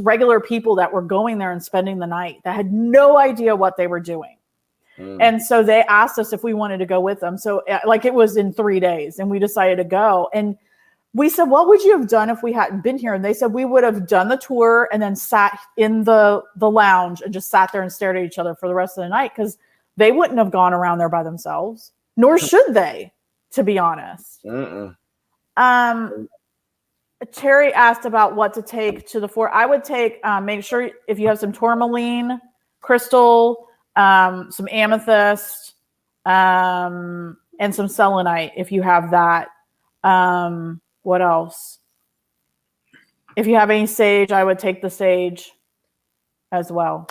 regular people that were going there and spending the night that had no idea what they were doing. And so they asked us if we wanted to go with them. So it was in 3 days, and we decided to go. And we said, what would you have done if we hadn't been here? And they said, we would have done the tour and then sat in the lounge and just sat there and stared at each other for the rest of the night, because they wouldn't have gone around there by themselves, nor should they. to be honest. Mm-mm. Cherry asked about what to take to the fort. I would take, make sure if you have some tourmaline crystal, some amethyst, and some selenite if you have that. What else? If you have any sage, I would take the sage as well.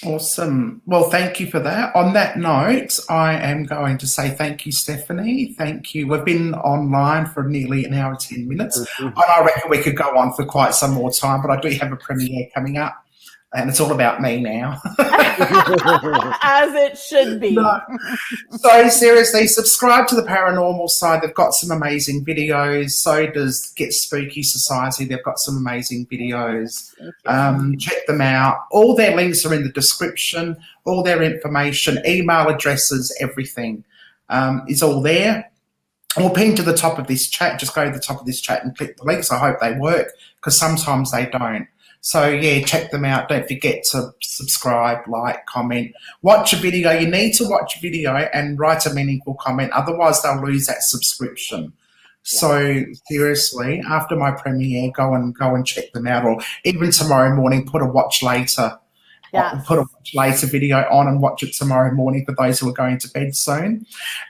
Awesome. Well, thank you for that. On that note, I am going to say thank you, Stephanie. Thank you. We've been online for nearly an hour, 10 minutes. And I reckon we could go on for quite some more time, but I do have a premiere coming up. And it's all about me now. As it should be. No. So seriously, subscribe to the Paranormal side. They've got some amazing videos. So does Get Spooky Society. They've got some amazing videos. Check them out. All their links are in the description. All their information, email addresses, everything is all there. We'll pin to the top of this chat. Just go to the top of this chat and click the links. I hope they work because sometimes they don't. So, yeah, check them out. Don't forget to subscribe, like, comment. Watch a video. You need to watch a video and write a meaningful comment. Otherwise, they'll lose that subscription. So, seriously, after my premiere, go and check them out. Or even tomorrow morning, put a watch later. Yes. Put a watch later video on and watch it tomorrow morning for those who are going to bed soon.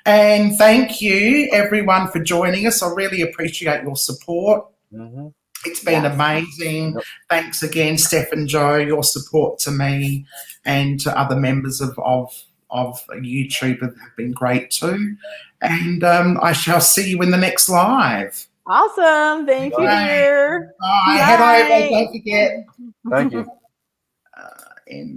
And thank you, everyone, for joining us. I really appreciate your support. Mm-hmm. It's been amazing. Yep. Thanks again, Steph and Joe, your support to me and to other members of YouTube have been great too. And I shall see you in the next live. Awesome. Thank you, dear. Bye. Head over. Don't forget. Thank you. And